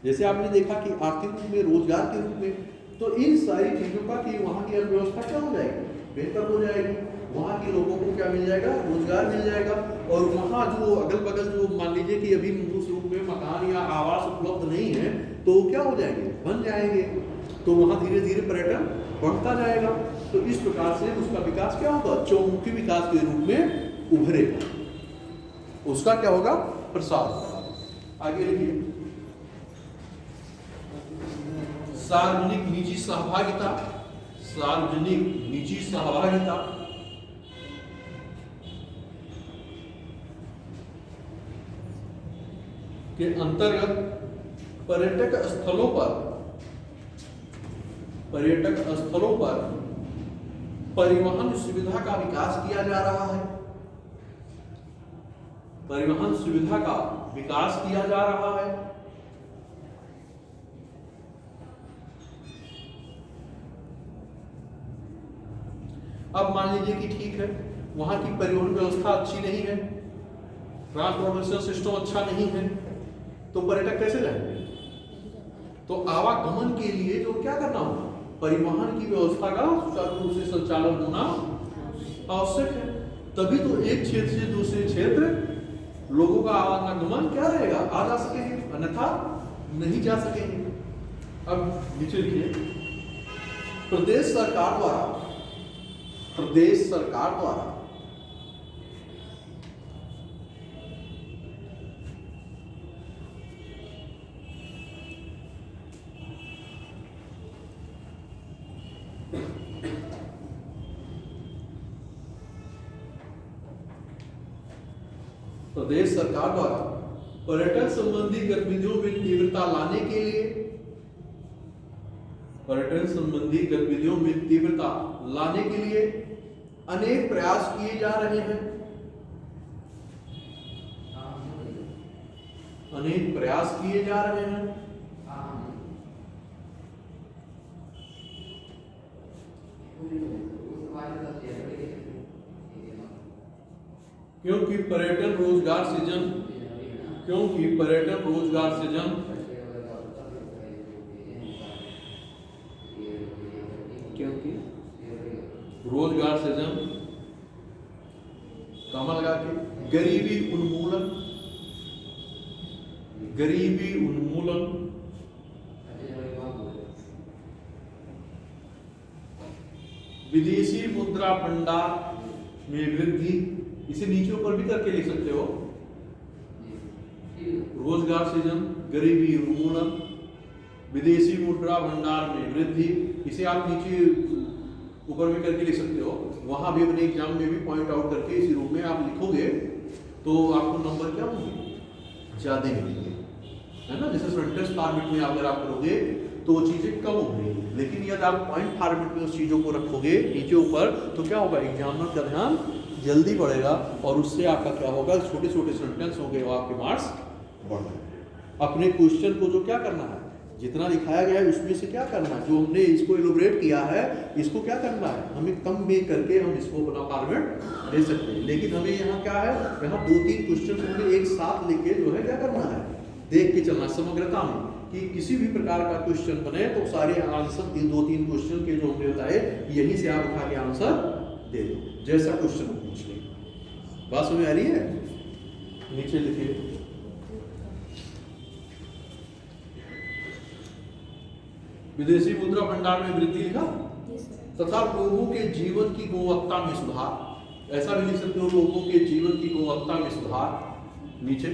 जैसे आपने देखा कि आर्थिक रूप में, रोजगार के रूप में, तो इन सारी चीजों का कि वहाँ की अर्थव्यवस्था क्या हो जाएगी, बेहतर हो जाएगी। वहाँ के लोगों को क्या मिल जाएगा, रोजगार मिल जाएगा। और वहाँ जो अगल बगल जो मान लीजिए कि अभी उस रूप में मकान या आवास उपलब्ध नहीं है तो क्या हो जाएंगे, बन जाएंगे। तो वहाँ धीरे धीरे पर्यटन बढ़ता जाएगा। तो इस प्रकार से उसका विकास क्या होगा, चौमुखी विकास के रूप में उभरेगा, उसका क्या होगा, प्रसार होगा। आगे लिखिए, सार्वजनिक निजी सहभागिता, सार्वजनिक निजी सहभागिता के अंतर्गत पर्यटक स्थलों पर पर्यटक स्थलों पर परिवहन सुविधा का विकास किया जा रहा है। परिवहन सुविधा का विकास किया जा रहा है। अब मान लीजिए कि ठीक है, वहां की परिवहन व्यवस्था अच्छी नहीं है, ट्रांसपोर्टेशन सिस्टम अच्छा नहीं है, तो पर्यटक कैसे जाएंगे? तो आवागमन के लिए जो क्या करना होगा, परिवहन की व्यवस्था का सुचारू रूप से संचालन होना आवश्यक है। तभी तो एक क्षेत्र से दूसरे क्षेत्र लोगों का आवागमन क्या रहेगा, आ जा सकेंगे, अन्यथा नहीं जा सकेंगे। अब नीचे लिखिए, प्रदेश सरकार द्वारा पर्यटन संबंधी गतिविधियों में तीव्रता लाने के लिए अनेक प्रयास किए जा रहे हैं। क्योंकि पर्यटन रोजगार सृजन कमा लगा के गरीबी उन्मूलन विदेशी मुद्रा भंडार में वृद्धि, इसे नीचे ऊपर भी करके लिख सकते हो, रोजगार सृजन, गरीबी उन्मूलन, विदेशी मुद्रा भंडार में वृद्धि, इसे आप नीचे ऊपर भी करके लिख सकते हो। वहां भी अपने एग्जाम में भी पॉइंट आउट करके इसी रूप में आप लिखोगे तो आपको नंबर क्या होंगे, ज्यादा मिलेंगे, है ना। जैसे सेंटेंस फॉर्मेट में अगर आप करोगे तो वो चीजें कम होंगी, लेकिन यदि आप पॉइंट फॉर्मेट में उस चीजों को रखोगे नीचे ऊपर तो क्या होगा, एग्जामिनर का ध्यान जल्दी बढ़ेगा और उससे आपका क्या होगा, छोटे छोटे सेंटेंस होंगे और आपके मार्क्स बढ़ जाएंगे। अपने क्वेश्चन को जो क्या करना है, जितना दिखाया गया है उसमें से क्या करना है, जो हमने इसको एलोबरेट किया है इसको क्या करना है, हमें कम में करके हम इसको अपना फॉर्मेट दे सकते हैं। लेकिन हमें यहाँ क्या है, यहाँ 2-3 क्वेश्चन हमें एक साथ लेके जो है क्या करना है, देख के चलना समग्रता में, कि किसी भी प्रकार का क्वेश्चन बने तो सारे आंसर 2-3 क्वेश्चन के जो हमने बताए यहीं से आप उठा के आंसर दे दो, जैसा क्वेश्चन पूछ ले। बात समझ आ रही है? नीचे लिखिए, विदेशी मुद्रा भंडार में वृद्धि लिखा, तथा लोगों के जीवन की गुणवत्ता में सुधार, ऐसा भी लिख सकते हो, लोगों के जीवन की गुणवत्ता में सुधार। नीचे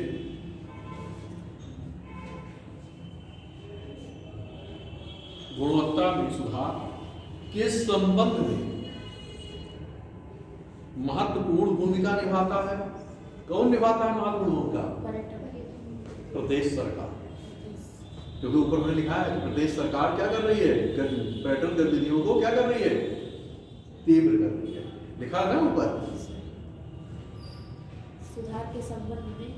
गुणवत्ता में सुधार के संबंध में महत्वपूर्ण भूमिका निभाता है। कौन निभाता है महत्वपूर्ण भूमिका? प्रदेश सरकार, क्योंकि ऊपर मैंने लिखा है कि प्रदेश सरकार क्या कर रही है, पर्यटन गतिविधियों को क्या कर रही है, तीव्र कर रही है। लिखा है ना ऊपर, सुधार के संबंध में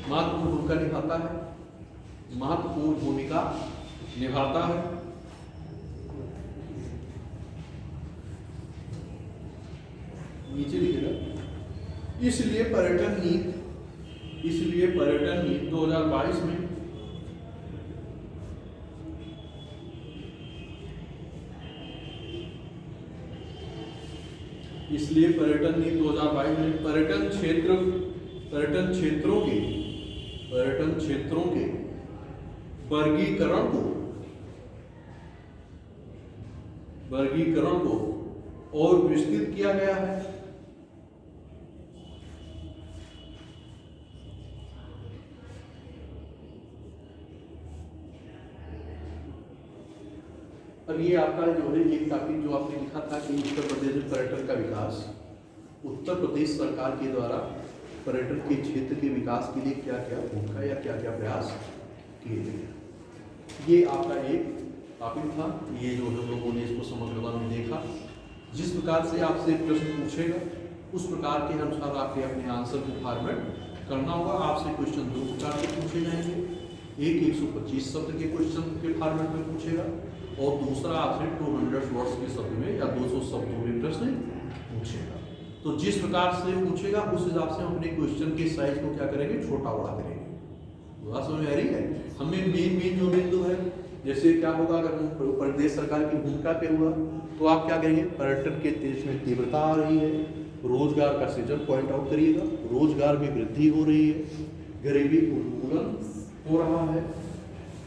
महत्वपूर्ण भूमिका निभाता है, महत्वपूर्ण भूमिका निभाता है। नीचे लिखेगा, इसलिए पर्यटन नीति 2022 में पर्यटन क्षेत्रों के वर्गीकरण को और विस्तृत किया गया है। अब ये आपका जो है एक टॉपिक जो आपने लिखा था कि उत्तर प्रदेश में पर्यटन का विकास, उत्तर प्रदेश सरकार के द्वारा पर्यटन के क्षेत्र के विकास के लिए क्या क्या भूमिका या क्या क्या प्रयास किए गए, ये आपका एक टॉपिक था। ये जो हम लोगों ने इसको समग्रता में देखा, जिस प्रकार से आपसे प्रश्न पूछेगा उस प्रकार के अनुसार आपके अपने आंसर को फॉर्मेट करना होगा। आपसे क्वेश्चन दो प्रकार से पूछे जाएंगे, एक 125 शब्द के क्वेश्चन के फॉर्मेट में पूछेगा और दूसरा आपसे 200 वर्ड्स के शब्द में या 200 शब्दों में प्रश्न पूछेगा। तो जिस प्रकार से पूछेगा उस हिसाब से हम अपने क्वेश्चन के साइज को क्या करेंगे, छोटा बड़ा करेंगे। बात समझ में आ रही है? हमें मेन जो बिंदु है, जैसे क्या होगा अगर हम प्रदेश सरकार की भूमिका पे हुआ तो आप क्या करेंगे, पर्यटन के देश में तीव्रता आ रही है, रोजगार का सृजन पॉइंट आउट करिएगा, रोजगार में वृद्धि हो रही है, गरीबी उन्मूलन हो रहा है,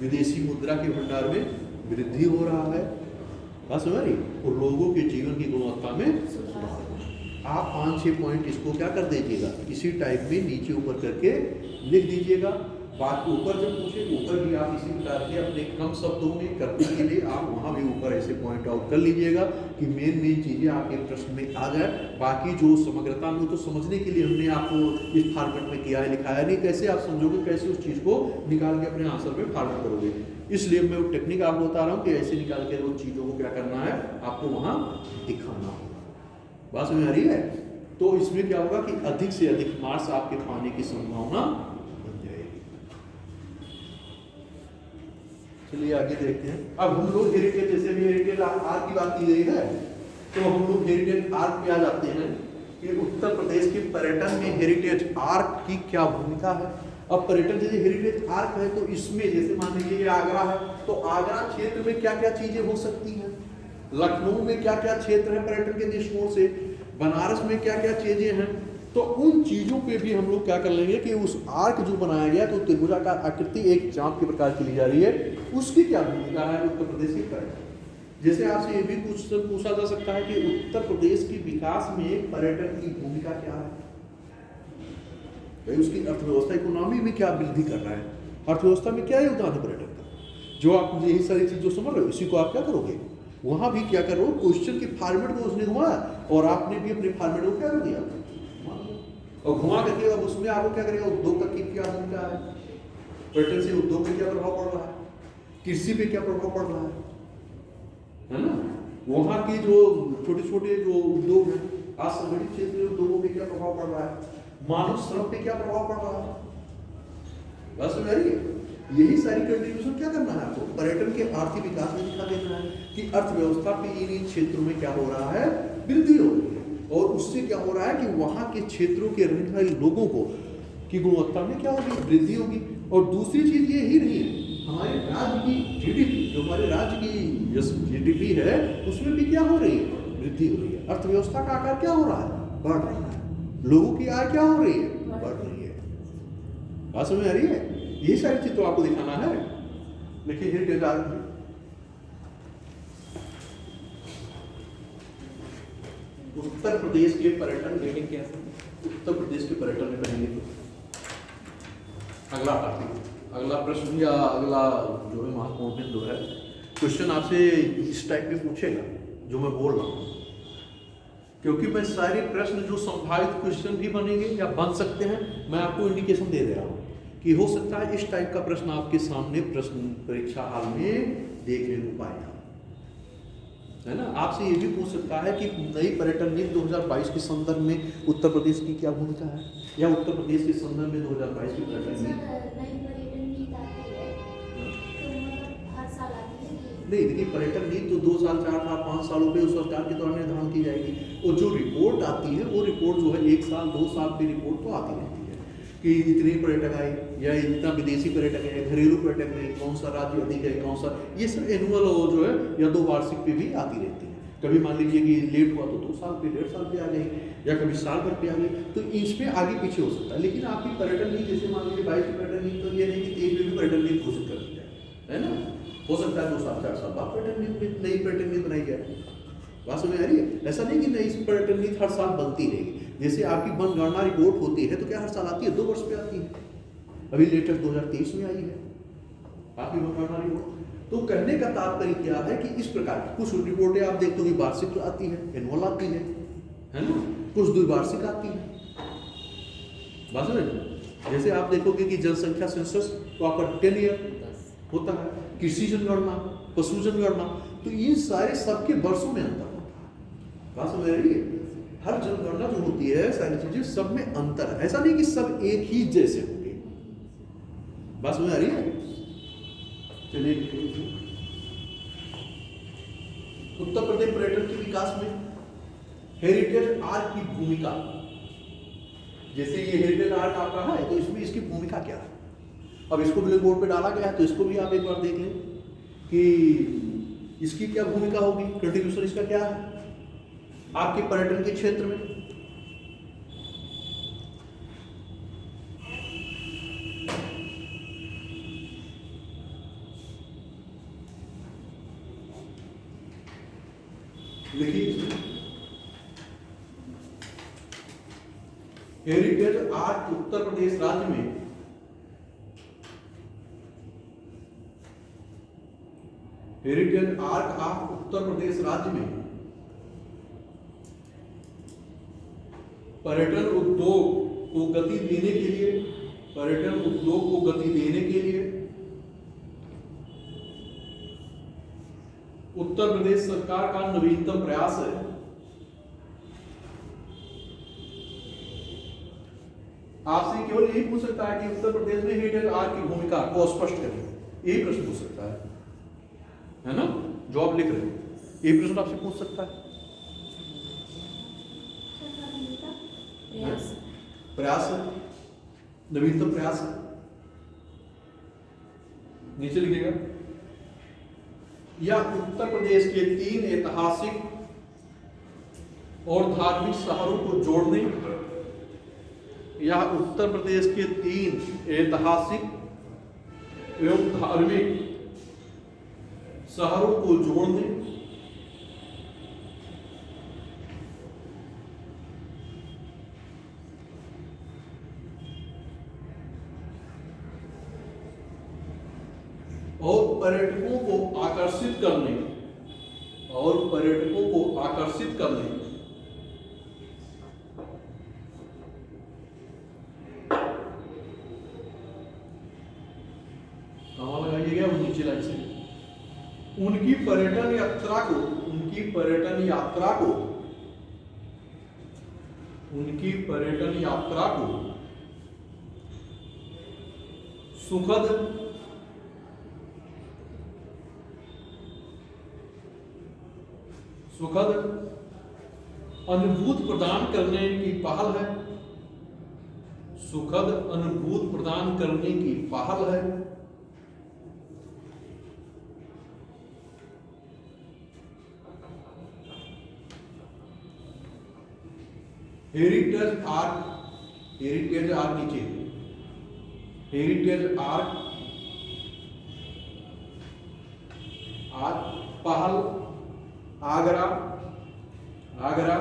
विदेशी मुद्रा के भंडार में वृद्धि हो रहा है, बात समझ रही, और लोगों के जीवन की गुणवत्ता में सुधार। आप 5-6 पॉइंट इसको क्या कर दीजिएगा, इसी टाइप में नीचे ऊपर करके लिख दीजिएगा। बात ऊपर जब पूछे ऊपर भी आप इसी प्रकार के अपने कम शब्दों में करने के लिए आप वहाँ भी ऊपर ऐसे पॉइंट आउट कर लीजिएगा कि मेन चीज़ें आपके प्रश्न में आ जाए। बाकी जो समग्रता में तो समझने के लिए हमने आपको इस फॉर्मेट में किया है, लिखाया नहीं, कैसे आप समझोगे, कैसे उस चीज़ को निकाल के अपने आंसर में फॉर्मेट करोगे। इसलिए मैं वो टेक्निक आपको बता रहा हूँ कि ऐसे निकाल के उन चीज़ों को क्या करना है, आपको वहाँ दिखाना होगा। बात समझ आ रही है? तो इसमें क्या होगा कि अधिक से अधिक मार्क्स आपके पाने की संभावना बन जाएगी। चलिए आगे देखते हैं। अब हम लोग हेरिटेज, जैसे भी हेरिटेज आर्क की बात की गई है तो हम लोग हेरिटेज आर्क पे आ जाते हैं कि उत्तर प्रदेश के पर्यटन में हेरिटेज आर्क की क्या भूमिका है। अब पर्यटन जैसे हेरिटेज आर्क है तो इसमें जैसे मान लीजिए ये आगरा है तो आगरा क्षेत्र में क्या क्या चीजें हो सकती हैं, लखनऊ में क्या क्या क्षेत्र है पर्यटन के दृष्टिकोण से, बनारस में क्या क्या चीजें हैं, तो उन चीजों पे भी हम लोग क्या कर लेंगे कि उस आर्क जो बनाया गया तो त्रिभुजाकार आकृति एक चाप के प्रकार की ली जा रही है, उसकी क्या भूमिका है उत्तर प्रदेश के पर्यटन। जैसे आपसे ये भी पूछा जा सकता है कि उत्तर प्रदेश के विकास में पर्यटन की भूमिका क्या है, भाई उसकी अर्थव्यवस्था इकोनॉमी में क्या वृद्धि कर रहा है, अर्थव्यवस्था में क्या योगदान है पर्यटन का। जो आप यही सारी चीज जो समझ रहे हो इसी को आप क्या करोगे, वहां भी क्या करो, क्वेश्चन के फॉर्मेट को उसने घुमाया और आपने भी अपने फॉर्मेट को क्या कर दिया और घुमा करके अब उसमें आपको क्या करेगा, उद्योग का क्या भूमिका है, पर्यटन से उद्योग पे क्या प्रभाव पड़ रहा है, कृषि पे क्या प्रभाव पड़ रहा है ना, वहाँ की जो छोटे छोटे जो उद्योग हैं, असंगठित क्षेत्र के उद्योगों पे क्या प्रभाव पड़ रहा है, मानव श्रम पे क्या प्रभाव पड़ रहा है। बस समझ रही है? यही सारी कंट्रीब्यूशन क्या करना है आपको, पर्यटन के आर्थिक विकास में दिखा देना है कि अर्थव्यवस्था पे इन क्षेत्रों में क्या हो रहा है, वृद्धि हो रही है, और उससे क्या हो रहा है कि वहाँ के क्षेत्रों के रहने वाले लोगों को की गुणवत्ता में क्या होगी, वृद्धि होगी। और दूसरी चीज ये ही नहीं है, हमारे राज्य की जीडीपी, जो हमारे राज्य की जीडीपी है उसमें भी क्या हो रही है, वृद्धि हो रही है। अर्थव्यवस्था का आकार क्या हो रहा है, बढ़ रहा है, लोगों की आय क्या हो रही है, बढ़ रही है। बात समझ आ रही है? यही सारी चीज तो आपको दिखाना है। देखिए हेरिटेज आर्क में उत्तर प्रदेश के पर्यटन रेटिंग क्या है, उत्तर प्रदेश के पर्यटन में पहले तो अगला टॉपिक, अगला प्रश्न या अगला जो है महत्वपूर्ण बिंदु है, क्वेश्चन आपसे इस टाइप में पूछेगा जो मैं बोल रहा हूँ, क्योंकि मैं सारे प्रश्न जो संभावित क्वेश्चन भी बनेंगे या बन सकते हैं मैं आपको इंडिकेशन दे रहा हूँ कि हो सकता है इस टाइप का प्रश्न आपके सामने प्रश्न परीक्षा हाल में देखने को पाए, है ना। आपसे ये भी पूछ सकता है कि नई पर्यटन नीति 2022 के संदर्भ में उत्तर प्रदेश की क्या भूमिका है, या उत्तर प्रदेश के संदर्भ में 2022 की पर्यटन नीति नहीं, देखिए पर्यटन नीति तो 2 साल 4 साल 5 सालों पे उस सरकार के द्वारा निर्धारण की जाएगी, और जो रिपोर्ट आती है वो रिपोर्ट जो है 1 साल 2 साल की रिपोर्ट तो आती रहती है कि इतने पर्यटक आए या इतना विदेशी पर्यटक है, घरेलू पर्यटक है, कौन सा राज्य अधिक है, कौन सा, ये सब एनुअल जो है या 2 वार्षिक पे भी आती रहती है। कभी मान लीजिए कि लेट हुआ तो 2 साल पे 1.5 साल पे आ गई, या कभी साल भर पे आ गई, तो इसमें आगे पीछे हो सकता है। लेकिन आपकी पर्यटन नीति जैसे मान लीजिए 22 की पर्यटन नीति, तो ये नहीं कि 23 में भी पर्यटन नीति घोषित कर दी जाए, है ना। हो सकता है 2 साल 4 साल बाद पर्यटन नीति, नई पर्यटन नीति बनाई जाए। बात समझ आ रही है? ऐसा नहीं कि नई पर्यटन नीति हर साल बनती रहेगी। जैसे आपकी जनगणना रिपोर्ट होती है तो क्या हर साल आती है, 2 वर्ष पे आती है, अभी लेटेस्ट 2023 में आई है आपकी जनगणना रिपोर्ट। तो कहने का तात्पर्य क्या है कि इस प्रकार की कुछ रिपोर्टें आप देखते हो वार्षिक आती है, एनुअल आती है ना, कुछ द्विवार्षिक आती है। बात समझ, जैसे आप देखोगे कि जनसंख्या सेंसस तो आपका 10 ईयर होता है, कृषि जनगणना, पशु जनगणना, तो ये सारे सबके वर्षों में अंतर होता है। बात समझ रही है? हर जनगणना जो होती है, सारी चीजें सब में अंतर है, ऐसा नहीं कि सब एक ही जैसे होंगे। बात समझ आ रही है? चलिए, उत्तर प्रदेश पर्यटन के विकास में हेरिटेज आर्ट की भूमिका, जैसे ये हेरिटेज आर्ट आपका है तो इसमें इसकी भूमिका क्या है। अब इसको ब्लैक बोर्ड पे डाला गया है तो इसको भी आप एक बार देख लें कि इसकी क्या भूमिका होगी, कंट्रीब्यूशन इसका क्या है आपके पर्यटन के क्षेत्र में। देखिए, हेरिटेज आर्ट उत्तर प्रदेश राज्य में heritage art of Uttar Pradesh राज्य में पर्यटन उद्योग को गति देने के लिए, पर्यटन उद्योग को गति देने के लिए उत्तर प्रदेश सरकार का नवीनतम प्रयास है। आपसे केवल यही पूछ सकता है कि उत्तर प्रदेश में हेरिटेज आर्ट की भूमिका को स्पष्ट करें, यही प्रश्न पूछ सकता है ना, जो आप लिख रहे हैं, यही प्रश्न आपसे पूछ सकता है। प्रयास है, नवीनतम प्रयास है, नीचे लिखेगा, या उत्तर प्रदेश के 3 ऐतिहासिक और धार्मिक शहरों को जोड़ने, या उत्तर प्रदेश के 3 ऐतिहासिक एवं धार्मिक शहरों को जोड़ने, और पर्यटकों को आकर्षित करने, और पर्यटकों को आकर्षित करने कहाँ लगाइएगा, वो नीचे लाइन से, उनकी पर्यटन यात्रा को, उनकी पर्यटन यात्रा को, उनकी पर्यटन यात्रा को सुखद, सुखद अनुभूति प्रदान करने की पहल है, सुखद अनुभूति प्रदान करने की पहल है। हेरिटेज आर्ट, हेरिटेज आर्ट नीचे, हेरिटेज आर्ट पहल आगरा, आगरा,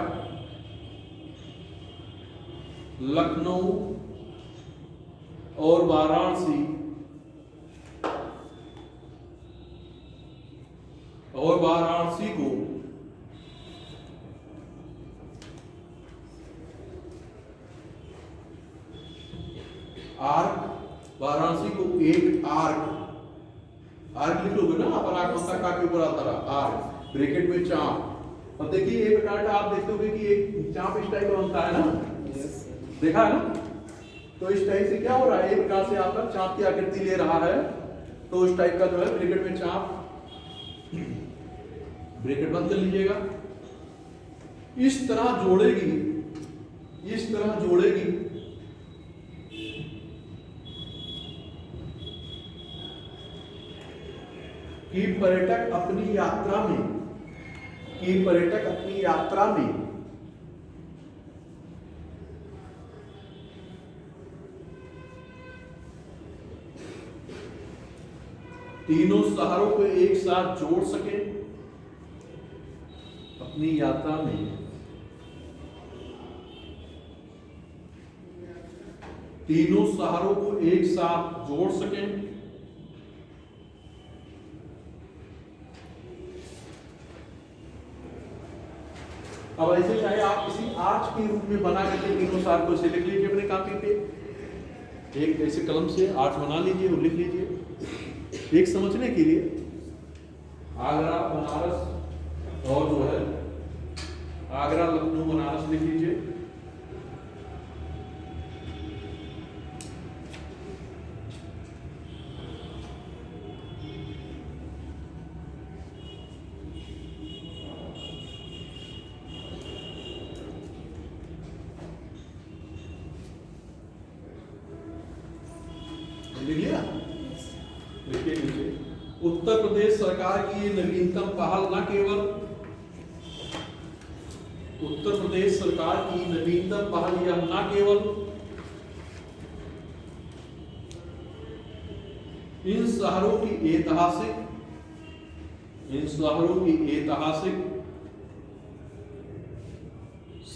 लखनऊ और वाराणसी, और वाराणसी को आर्क, वाराणसी को एक आर्क, आर्क लिख लोगे ना, अपन आर्क का के ऊपर आता रहा, आर्क ब्रैकेट में चाप। अब देखिए एक प्रकार का आप देखते होंगे कि एक चाप इस टाइप का बनता है ना, देखा है ना, तो इस टाइप से क्या हो रहा है, एक प्रकार से आपका चाप की आकृति ले रहा है, तो इस टाइप का जो है ब्रैकेट में चाप, ब्रैकेट बंद कर लीजिएगा, इस तरह जोड़ेगी, इस तरह जोड़ेगी कि पर्यटक अपनी यात्रा में, कि पर्यटक अपनी यात्रा में तीनों शहरों को एक साथ जोड़ सके, अपनी यात्रा में तीनों शहरों को एक साथ जोड़ सकें, अब ऐसे चाहे आप किसी आर्च के रूप में बना करके तीनों शहर को से लिख लीजिए अपने कॉपी पे, एक ऐसे कलम से आर्च बना लीजिए और लिख लीजिए। एक समझने के लिए आगरा बनारस और जो है आगरा लखनऊ बनारस लिख लीजिए। लिख लिया? लिखिए नीचे। उत्तर प्रदेश सरकार की ये नवीनतम पहल न केवल उत्तर प्रदेश सरकार की नवीनतम पहल यह न केवल इन शहरों की ऐतिहासिक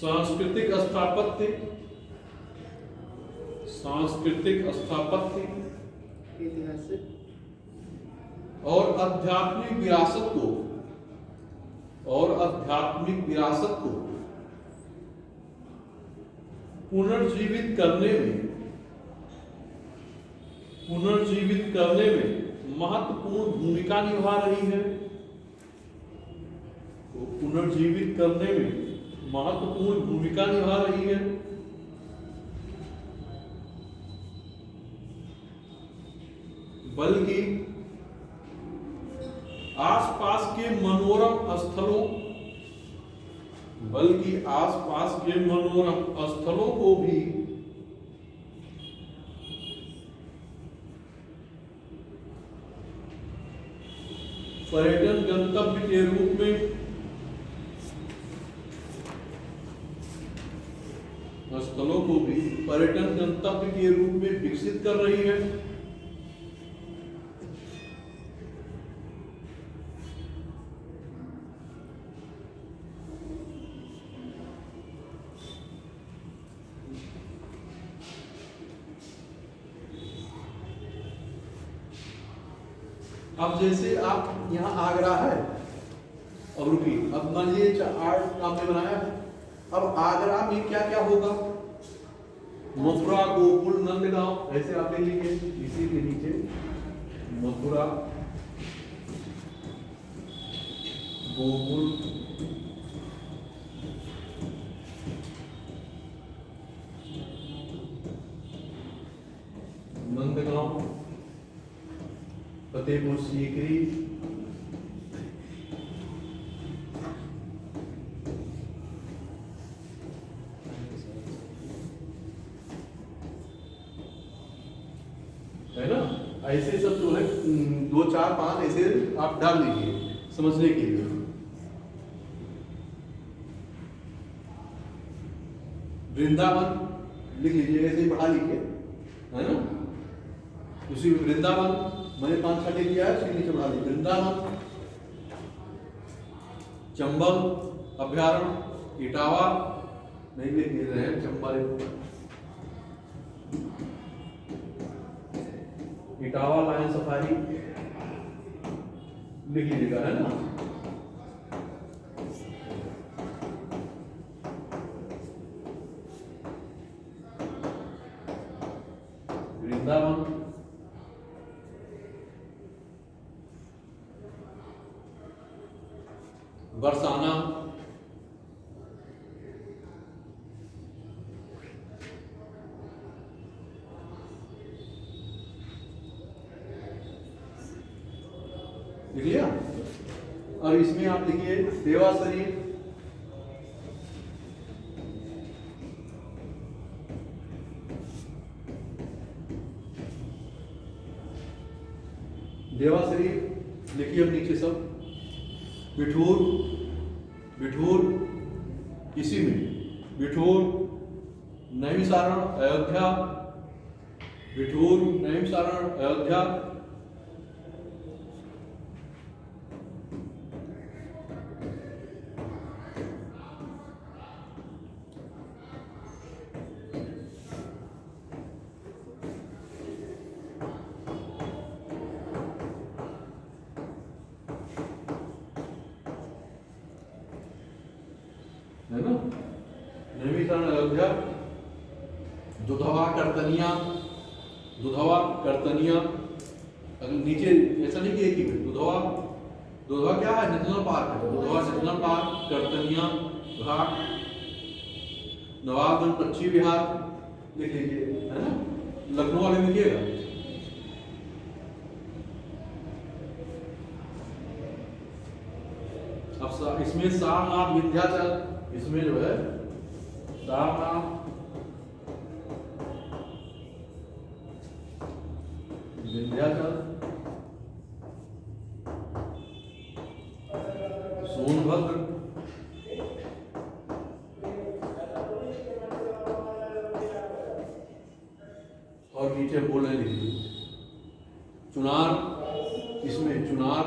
सांस्कृतिक स्थापत्य और आध्यात्मिक विरासत को पुनर्जीवित करने में महत्वपूर्ण भूमिका निभा रही है। पुनर्जीवित करने में महत्वपूर्ण भूमिका निभा रही है। बल्कि आसपास के मनोरम स्थलों को भी पर्यटन गंतव्य के रूप में विकसित कर रही है। अब जैसे आप यहाँ आगरा है, अब रुकिए, अब मान लीजिए आर्ट आपने बनाया है, अब आगरा में क्या क्या होगा? मथुरा, गोकुल, नंदगांव, ऐसे आप ले लीजिए इसी के नीचे मथुरा, गोकुल, नंदगांव, फतेहपुर सीकरी, है ना? ऐसे सब जो है 2, 4, 5 ऐसे आप डाल लीजिए समझने के लिए। वृंदावन लिख लीजिए, ऐसे ही बढ़ा लीजिए, है ना? उसी वृंदावन मैंने 5, 6 लिख दिया है, उसके नीचे बढ़ा लीजिए। वृंदावन, चंबल अभ्यारण्य, इटावा नहीं लिख रहे हैं, चंबल, इटावा लायन सफारी लिख लीजिएगा, है ना? वृंदावन, बरसाना, लिख लिया? और इसमें आप लिखिए देवा शरीफ, देवा शरीफ लिखिए। अब नीचे सब बिठूर, इसी में बिठूर, नैमिषारण, अयोध्या, बिठूर, नैमिषारण, अयोध्या, है ना? नैमिषारण, अयोध्या, दुधवा, कर्तनिया, नीचे ऐसा नहीं कि एक ही में दुधवा क्या है, नेशनल पार्क है, दुधवा नेशनल पार्क, करतनिया घाट, नवाबगंज पश्चिम बिहार लिख लीजिए, है ना। लखनऊ वाले लिखिएगा। अब इसमें सारनाथ विंध्याचल, इसमें जो है सारनाथ विंध्याचल, सोनभद्र, और नीचे बोल रहे लिखिए चुनार, इसमें चुनार,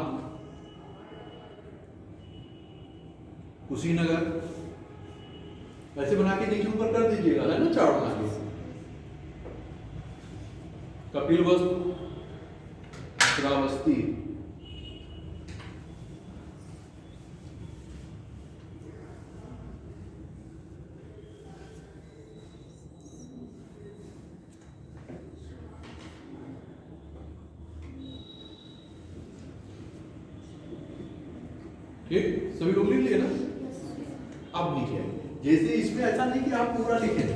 कुशीनगर, ऐसे बना के नीचे ऊपर कर दीजिएगा, है ना, चार्ट बना के। कपिलवस्तु, श्रावस्ती, ठीक, सभी लोग लिख लिए ना। अब नीचे जैसे इसमें ऐसा नहीं कि आप पूरा लिखें,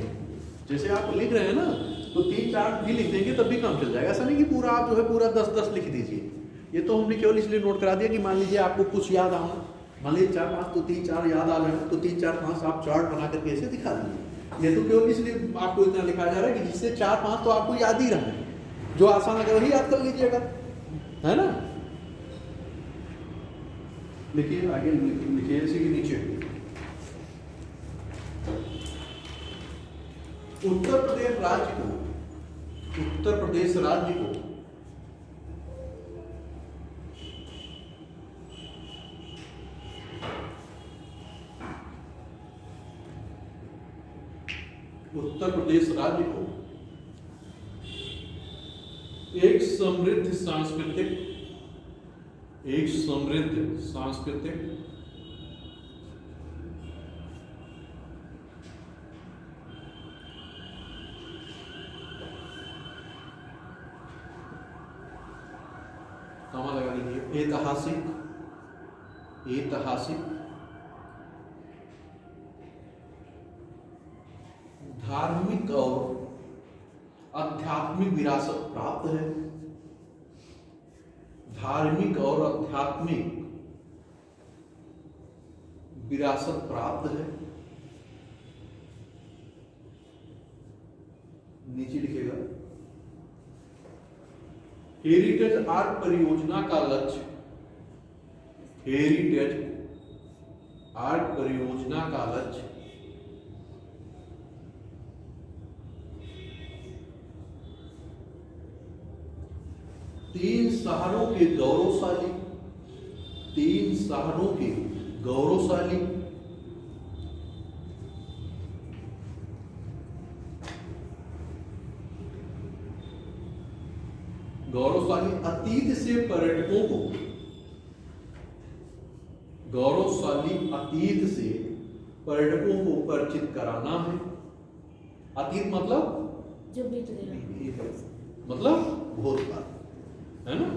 जैसे आप लिख रहे हैं ना तो 3-4 भी लिख देंगे तब भी काम चल जाएगा। ऐसा नहीं कि पूरा आप जो है पूरा 10-10 लिख दीजिए। ये तो हमने केवल इसलिए नोट करा दिया कि मान लीजिए आपको कुछ याद आना, मान लीजिए 4-5 तो 3-4 याद आ जाए तो 3-4-5 आप चार्ट बना करके ऐसे दिखा दीजिए। ये तो केवल इसलिए आपको इतना लिखा जा रहा है कि जिससे 4-5 तो आपको याद ही रहे, जो आसान लगे वही याद कर लीजिएगा, है ना। लिखिए आगे, लिखिए इसी के नीचे उत्तर प्रदेश राज्य को, उत्तर प्रदेश राज्य को उत्तर प्रदेश राज्य को एक समृद्ध सांस्कृतिक कमा लगा लीजिए, ऐतिहासिक धार्मिक और आध्यात्मिक विरासत प्राप्त है। धार्मिक और आध्यात्मिक विरासत प्राप्त है। नीचे लिखेगा हेरिटेज आर्ट परियोजना का लक्ष्य, हेरिटेज आर्ट परियोजना का लक्ष्य तीन शहरों के गौरवशाली अतीत से पर्यटकों को, परिचित कराना है। अतीत मतलब जो बीत गया, मतलब भूतकाल, है ना,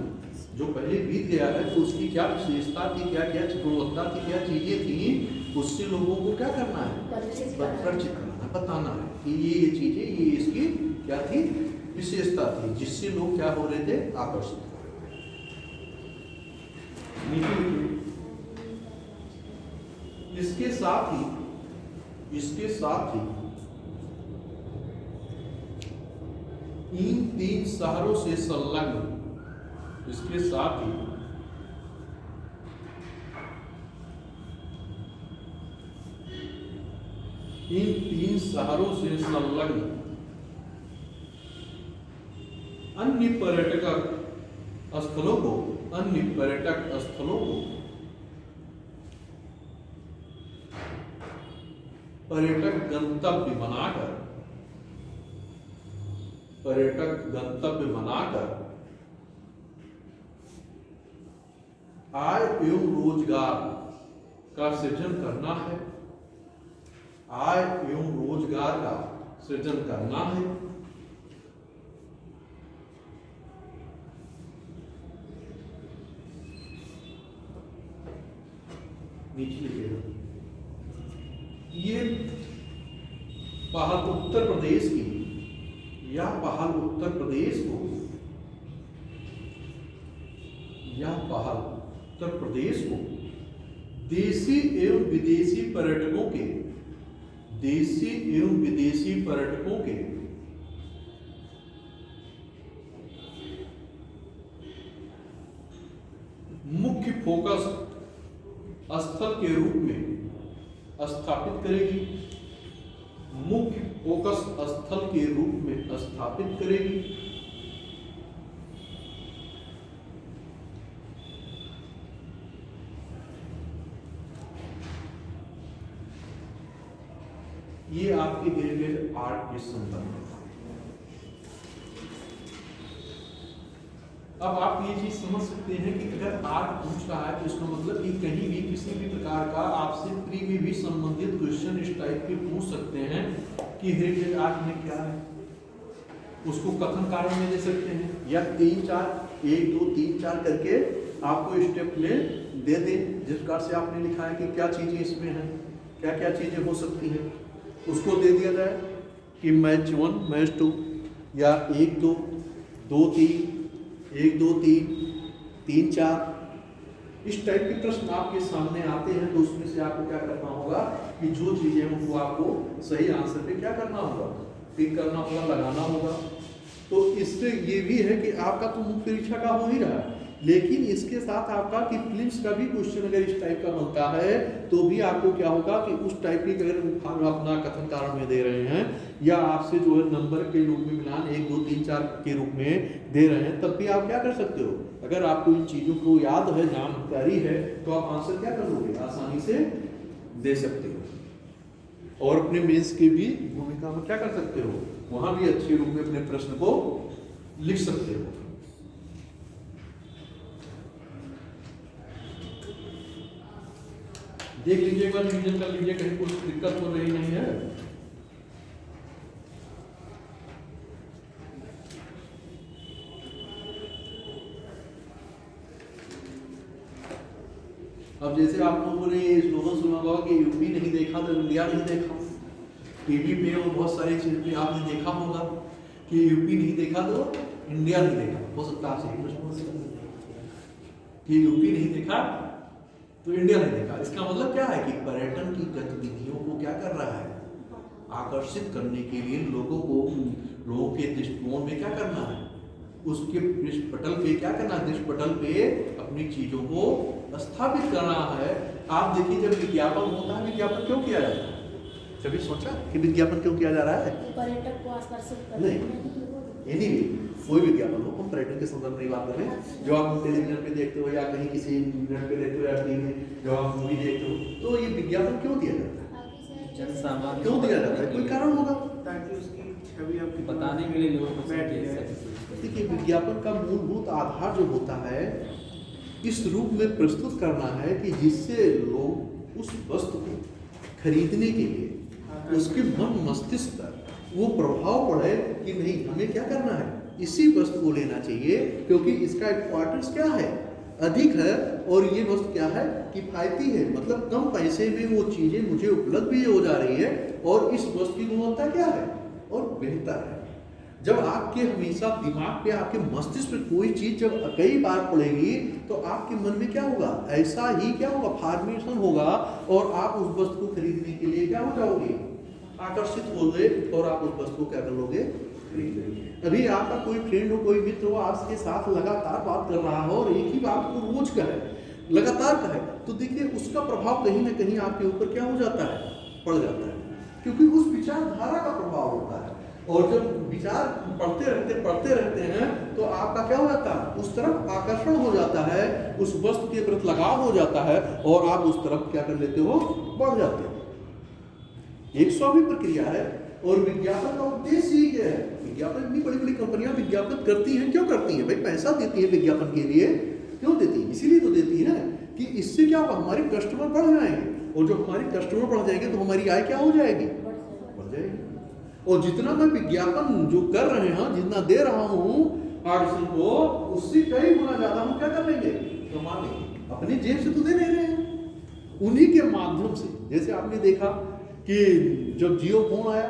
जो पहले बीत गया है तो उसकी क्या विशेषता थी, क्या क्या गुणवत्ता थी, क्या चीजें थी, उससे लोगों को क्या करना है, परिचित कराना, बताना है कि ये चीजें, ये इसकी क्या थी, विशेषता थी, जिससे लोग क्या हो रहे थे, आकर्षित हो रहे थे। इसके साथ ही इन तीन शहरों से संलग्न, इसके साथ ही इन तीन शहरों से संलग्न अन्य पर्यटक स्थलों को पर्यटक गंतव्य बनाकर आय एवं रोजगार का सृजन करना है। आय एवं रोजगार का सृजन करना है। नीचे लिखेगा। ये पहल उत्तर प्रदेश की या पहल उत्तर प्रदेश को या पहल उत्तर प्रदेश को देशी एवं विदेशी पर्यटकों के मुख्य फोकस स्थल के रूप में स्थापित करेगी। मुख्य फोकस स्थल के रूप में स्थापित करेगी। ये आपके हेरिटेज आर्ट के संदर्भ में। अब आप ये चीज समझ सकते हैं कि अगर आर्ट पूछ रहा है तो इसका मतलब कि कहीं भी किसी भी प्रकार का आपसे प्री में भी संबंधित क्वेश्चन इस टाइप के पूछ सकते हैं कि हेरिटेज आर्ट में क्या है, उसको कथन कारण में दे सकते हैं या 3 4 1 2 3 4 करके आपको स्टेप में दे दें। जिस प्रकार से आपने लिखा है कि क्या चीजें इसमें हैं, क्या क्या चीजें हो सकती हैं, उसको दे दिया जाए कि मैच 1 मैच 2 या 1 2 2 3 1 2 3 3 4 इस टाइप के प्रश्न आपके सामने आते हैं। तो उसमें से आपको क्या करना होगा कि जो चीजें हैं वो आपको सही आंसर पे क्या करना होगा, टिक करना होगा, लगाना होगा। तो इससे ये भी है कि आपका तो मुख्य परीक्षा का हो ही रहा है, लेकिन इसके साथ आपका कि प्रीलिम्स का भी क्वेश्चन अगर इस टाइप का बनता है तो भी आपको क्या होगा कि उस टाइप की अगर अपना कथन कारण में दे रहे हैं या आपसे जो है नंबर के रूप में मिलान 1 2 3 4 के रूप में दे रहे हैं, तब भी आप क्या कर सकते हो, अगर आपको इन चीज़ों को याद है, जानकारी है, तो आप आंसर क्या कर लोगे, आसानी से दे सकते हो। और अपने मेंस की भी भूमिका में क्या कर सकते हो, वहाँ भी अच्छे रूप में अपने प्रश्न को लिख सकते हो। देख लीजिएगा, रिवीजन कर लीजिए, कहीं कुछ दिक्कत तो रही नहीं है। अब जैसे आप लोगों ने ये स्लोगन सुना होगा कि यूपी नहीं देखा तो इंडिया नहीं देखा। टीवी पे और बहुत सारी चीज पे आपने देखा होगा कि यूपी नहीं देखा तो इंडिया नहीं देखा। हो सकता है आपसे प्रश्न कि यूपी नहीं देखा तो इंडिया नहीं देखा। इसका मतलब क्या है कि पर्यटन की गतिविधियों को क्या कर रहा है, आकर्षित करने के लिए लोगों के दृष्टिकोण में क्या करना है, उसके पृष्ठ पटल पे क्या करना है, दृष्ट पटल पे अपनी चीजों को स्थापित करना है। आप देखिए जब विज्ञापन होता है, विज्ञापन क्यों किया जाता है, कभी सोचा कि विज्ञापन क्यों किया जा रहा है? पर्यटक को आकर्षित करने नहीं, कोई विज्ञापन हो, हम पर्यटन के संदर्भ में बात कर रहे हैं। जो आप टेलीविजन पे देखते हो या कहीं किसी नेट पे देखते हो या टीवी में जो आप मूवी देखते हो, तो ये विज्ञापन क्यों दिया जाता है, क्यों दिया जाता है, कोई कारण होगा, ताकि उसकी छवि आपकी बताने के लिए लोगों को बैठ जाए। देखिए विज्ञापन का मूलभूत आधार जो होता है इस रूप में प्रस्तुत करना है कि जिससे लोग उस वस्तु को खरीदने के लिए उसके मन मस्तिष्क पर वो प्रभाव पड़े कि नहीं हमें क्या करना है, इसी वस्तु को लेना चाहिए, क्योंकि इसका इम्पोर्टेंस क्या है, अधिक है, और ये वस्तु क्या है, किफायती है, मतलब कम पैसे में वो चीजें मुझे उपलब्ध भी हो जा रही है और इस वस्तु की गुणवत्ता क्या है और बेहतर है। जब आपके हमेशा दिमाग पे, आपके मस्तिष्क पे कोई चीज जब कई बार पड़ेगी तो आपके मन में क्या होगा, ऐसा ही क्या होगा, फॉर्मेशन होगा और आप उस वस्तु को खरीदने के लिए क्या हो जाओगे, आकर्षित होगे और आप उस वस्तु को क्या कर लोगे, खरीद लोगे। अभी आपका कोई फ्रेंड हो, कोई मित्र हो, आपके साथ लगातार बात कर रहा हो और एक ही बात को रोज कहे, लगातार कहे, तो देखिए उसका प्रभाव कहीं ना कहीं आपके ऊपर क्या हो जाता है, पड़ जाता है, क्योंकि उस विचारधारा का प्रभाव होता है। और जब विचार पढ़ते रहते हैं तो आपका क्या हो जाता है, उस तरफ आकर्षण हो जाता है, उस वस्तु के प्रति लगाव हो जाता है और आप उस तरफ क्या कर लेते हो, बढ़ जाते हो। एक स्वाभाविक प्रक्रिया है। और विज्ञापन का उद्देश्य ही क्या है, विज्ञापन इतनी बड़ी बड़ी कंपनियां विज्ञापन करती हैं, क्यों करती हैं भाई, पैसा देती है विज्ञापन के लिए, क्यों देती है, इसीलिए तो देती है ना कि इससे क्या होगा, हमारे कस्टमर बढ़ जाएंगे, और जब हमारे कस्टमर बढ़ जाएंगे तो हमारी आय क्या हो जाएगी, बढ़ जाएगी। और जितना मैं विज्ञापन जो कर रहे हैं, जितना दे रहा हूँ आर्टिसन को, उससे कई गुना ज्यादा हम क्या कर लेंगे, कमा लेंगे, अपनी जेब से तो दे नहीं रहे हैं, उन्हीं के माध्यम से, जैसे आपने देखा कि जब जियो फोन आया,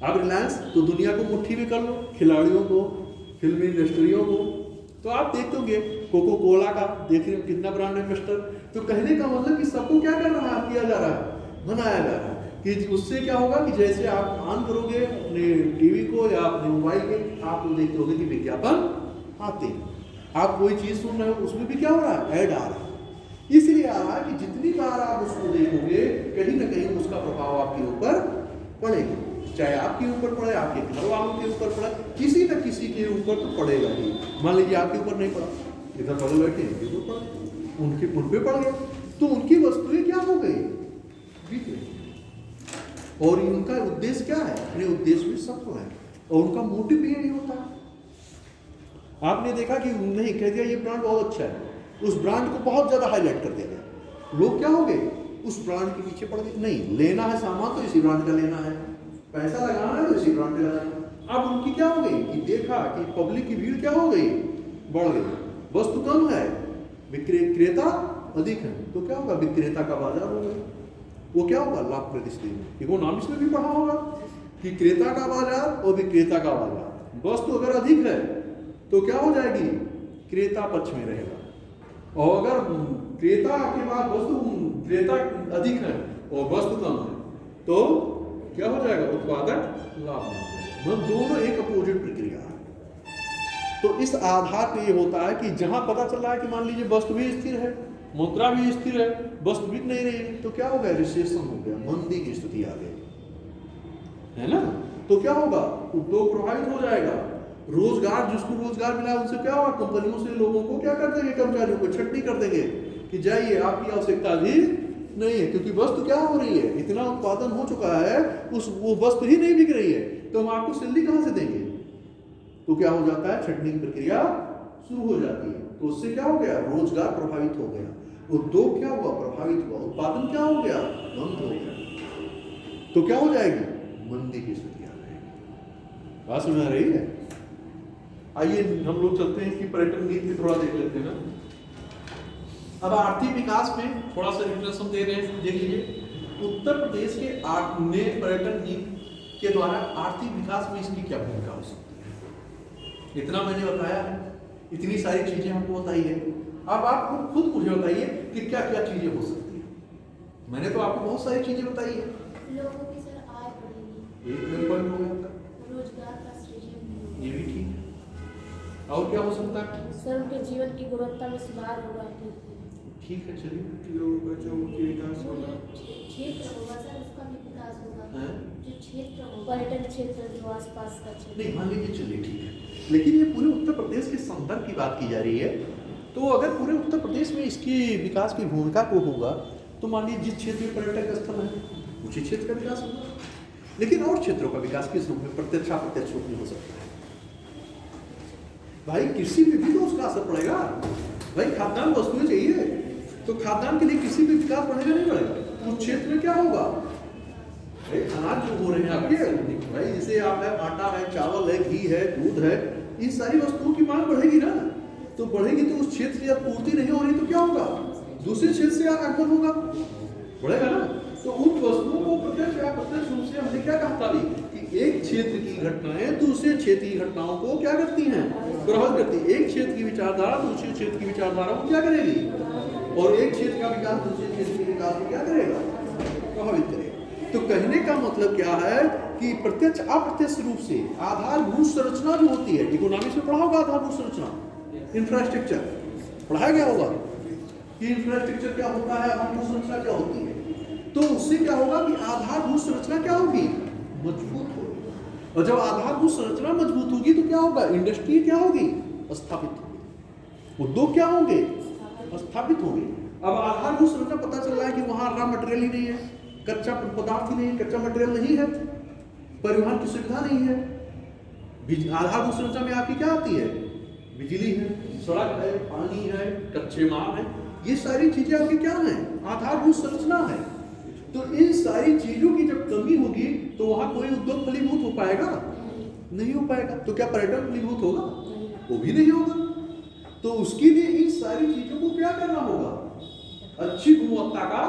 आप रिलायंस तो दुनिया को मुट्ठी में कर लो, खिलाड़ियों को, फिल्मी इंडस्ट्रियों को, तो आप देखते होंगे कोको कोला का देख रहे हो कितना ब्रांड एम्बेसडर। तो कहने का मतलब कि सबको क्या कर रहा है, किया जा रहा है, बनाया जा रहा है कि उससे क्या होगा कि जैसे आप ऑन करोगे अपने टीवी को या अपने मोबाइल में, आप लोग देखते होगे कि विज्ञापन आते हैं, आप कोई चीज सुन रहे हो उसमें भी क्या हो रहा है, ऐड आ रहा है। इसलिए आ रहा है कि जितनी बार आप उसको देखोगे कहीं ना कहीं उसका प्रभाव आपके ऊपर पड़ेगा, चाहे आपके ऊपर पड़े, आपके घर वालों के ऊपर पड़े, किसी न किसी के ऊपर तो पड़ेगा ही। मान लीजिए आपके ऊपर नहीं पड़ा, इधर बड़े बैठे इनके ऊपर पड़ा, उनके उन पे पड़ गया, तो उनकी वस्तुएं क्या हो गई, बिक गई। और इनका उद्देश्य क्या है, अपने उद्देश्य में सफल है, और उनका मोटिव भी यही होता है। आपने देखा कि नहीं कह दिया ये ब्रांड बहुत अच्छा है, उस ब्रांड को बहुत ज्यादा हाईलाइट कर दिया गया, लोग क्या हो गए, उस ब्रांड के पीछे पड़ गए। नहीं, लेना है सामान तो इसी ब्रांड का लेना है, पैसा लगाना है तो इसी ब्रांड का लगाना। अब उनकी क्या हो गई कि देखा कि पब्लिक की भीड़ क्या हो गई, बढ़ गई, वस्तु कम है, विक्रेता अधिक है, तो क्या होगा, विक्रेता का बाजार हो गया। वो क्या होगा, लाभ प्रतिस्पर्धा, इकोनॉमिक्स में भी पढ़ा होगा कि क्रेता का बाजार और विक्रेता का बाजार। वस्तु अगर अधिक है तो क्या हो जाएगी, क्रेता पक्ष में रहेगा, और अगर क्रेता के बाद वस्तु, क्रेता अधिक है और वस्तु कम है तो क्या हो जाएगा, उत्पादक लाभ में। मतलब दोनों एक अपोजिट प्रक्रिया है। तो इस आधार पे ये होता है कि जहां पता चल रहा है कि मान लीजिए वस्तु भी स्थिर है, मुद्रा भी स्थिर है, वस्तु बिक नहीं रही है, तो क्या हो गया, रिसेशन हो गया, मंदी की स्थिति आ गई, है ना। तो क्या होगा, उद्योग प्रभावित हो जाएगा, रोजगार, जिसको रोजगार मिला उनसे क्या होगा, कंपनियों से लोगों को क्या कर देंगे, कर्मचारियों को छटनी कर देंगे कि जाइए, आपकी आवश्यकता भी नहीं है, क्योंकि वस्तु क्या हो रही है, इतना उत्पादन हो चुका है, वो वस्तु ही नहीं बिक रही है, तो हम आपको सैलरी कहां से देंगे। तो क्या हो जाता है, छटनी की प्रक्रिया शुरू हो जाती है। तो उससे क्या हो गया, रोजगार प्रभावित हो गया, उद्योग क्या हुआ, प्रभावित हुआ, उत्पादन क्या हो गया, बंद हो गया, तो क्या हो जाएगी, मंदी की स्थिति आ जाएगी। बात समझ रही है। आइए हम लोग चलते हैं कि पर्यटन नीति थोड़ा देख लेते हैं ना। अब आर्थिक विकास में थोड़ा सा रिफ्रेंस हम दे रहे हैं, देख लीजिए उत्तर प्रदेश के में पर्यटन नीति के द्वारा आर्थिक विकास में इसकी क्या भूमिका हो सकती है। इतना मैंने बताया है, इतनी सारी चीजें हमको बताई है। अब आप खुद मुझे बताइए कि क्या क्या चीजें हो सकती है। मैंने तो आपको बहुत सारी चीजें बताई है। लोगों की सर आय बढ़ेगी, एक मेन पॉइंट हो गया, रोजगार का सृजन, ये भी ठीक है। और क्या हो सकता है, सर उनके जीवन की गुणवत्ता में सुधार होगा, ठीक है, चलिए, लोगों का जो विकास होगा, क्षेत्र होगा सर, उसका भी विकास होगा, हैं? जो क्षेत्र होगा, पर्यटन क्षेत्र जो आसपास का क्षेत्र। नहीं, मान लीजिए, चलिए ठीक है, लेकिन ये पूरे उत्तर प्रदेश के संदर्भ की बात की जा रही है। तो अगर पूरे उत्तर प्रदेश में इसकी विकास की भूमिका को होगा, तो मान लीजिए जिस क्षेत्र में पर्यटक स्थल है उसी क्षेत्र का विकास होगा, लेकिन और क्षेत्रों का विकास किस रूप में, प्रत्यक्ष अप्रत्यक्ष रूप में हो सकता है। भाई कृषि पे भी तो उसका असर पड़ेगा, भाई खाद्यान्न वस्तुएं चाहिए, तो खाद्यान्न के लिए किसी भी विकास बढ़ेगा नहीं बढ़ेगा, उस क्षेत्र में क्या होगा, भाई अनाज जो हो रहे हैं आपके, भाई जैसे आप है, आटा है, चावल है, घी है, दूध है, इन सारी वस्तुओं की मांग बढ़ेगी ना, तो बढ़ेगी तो उस क्षेत्र से जब पूर्ति नहीं हो रही तो क्या होगा, दूसरे क्षेत्र से आगमन होगा, बढ़ेगा ना। तो उन वस्तुओं को प्रत्यक्ष या अप्रत्यक्ष रूप से हमने क्या कहा था कि एक क्षेत्र की घटनाएं दूसरे क्षेत्र की घटनाओं को क्या करती हैं, प्रभावित करती है। एक क्षेत्र की विचारधारा दूसरे क्षेत्र की विचारधारा को क्या करेगी, और एक क्षेत्र का विकास दूसरे क्षेत्र के विकास को क्या करेगा, प्रभावित करेगा। तो कहने का मतलब क्या है कि प्रत्यक्ष अप्रत्यक्ष रूप से आधारभूत संरचना जो होती है, इकोनॉमिक्स में पढ़ा होगा आधारभूत संरचना, इंफ्रास्ट्रक्चर पढ़ाया गया होगा कि इंफ्रास्ट्रक्चर क्या होता है, आधारभूत संरचना क्या होती है। तो उससे क्या होगा कि आधारभूत संरचना क्या होगी, मजबूत होगी, और जब आधारभूत संरचना मजबूत होगी तो क्या होगा, इंडस्ट्री क्या होगी, स्थापित होगी, उद्योग क्या होंगे, स्थापित होंगे। अब आधारभूत संरचना पता चल रहा है कि वहां रॉ मटेरियल ही नहीं है, कच्चा पदार्थ ही नहीं, कच्चा मटेरियल नहीं है, परिवहन की सुविधा नहीं है। आधारभूत संरचना में आपकी क्या आती है, बिजली है, सड़क है, पानी है, कच्चे माल है, ये सारी चीजें आपकी क्या है, आधारभूत संरचना है। तो इन सारी चीजों की जब कमी होगी तो वहां कोई उद्योग फलीभूत हो पाएगा, नहीं हो पाएगा। तो क्या पर्यटन फलीभूत होगा, वो भी नहीं होगा। तो उसके लिए इन सारी चीजों को क्या करना होगा, अच्छी गुणवत्ता का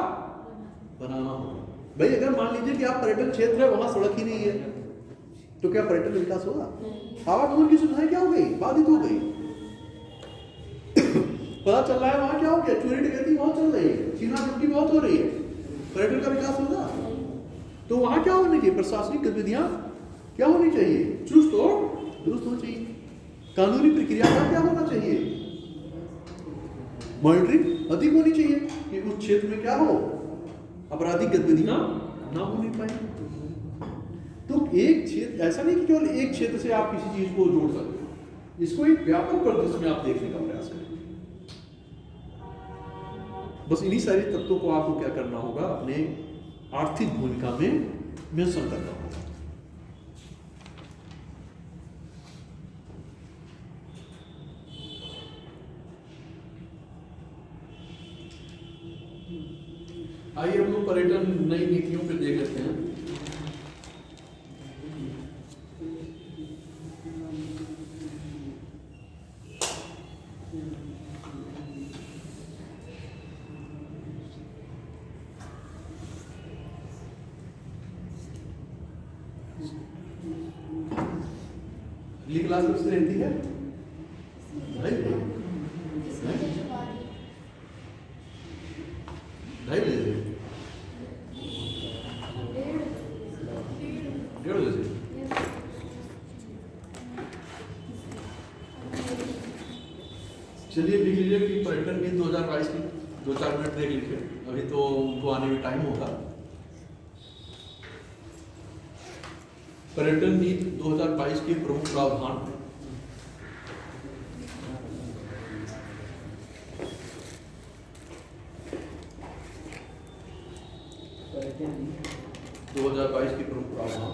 बनाना होगा। भाई अगर मान लीजिए कि आप पर्यटन क्षेत्र है, वहां सड़क ही नहीं है, तो क्या पर्यटन विकास होगा? आवागमन की सुविधाएं क्या हो गई? बाधित हो गई। पता चल रहा है वहां क्या हो गया, चोरी डकैती बहुत चल रही है, छीना झपटी बहुत हो रही है, पर्यटन का विकास होगा? तो वहां क्या होनी चाहिए? प्रशासनिक गतिविधियां क्या होनी चाहिए? चुस्त और दुरुस्त होनी चाहिए। कानूनी प्रक्रिया का क्या होना चाहिए? मॉनिटरिंग अधिक होनी चाहिए कि उस क्षेत्र में क्या हो, आपराधिक गतिविधियां ना होने पाए। तो एक क्षेत्र ऐसा नहीं कि केवल एक क्षेत्र से आप किसी चीज को जोड़ सकते हो, इसको एक व्यापक परिदृश्य में आप देखने का प्रयास करें। बस इन्हीं सारे तत्वों को आपको क्या करना होगा, अपने आर्थिक भूमिका में मेंशन करना होगा। आइए हम लोग पर्यटन नई नीतियों पे देख लेते हैं। अगली क्लास कब से रहती है? ढाई बजे डेढ़ बजे से। चलिए लिख लीजिए कि पर्यटन नीति 2022 की 2-4 मिनट देख लीजिए, अभी तो उनको आने में टाइम होगा। पर्यटन नीति 2022 के प्रमुख प्रावधान। पर्यटन 2022 के प्रमुख प्रावधान।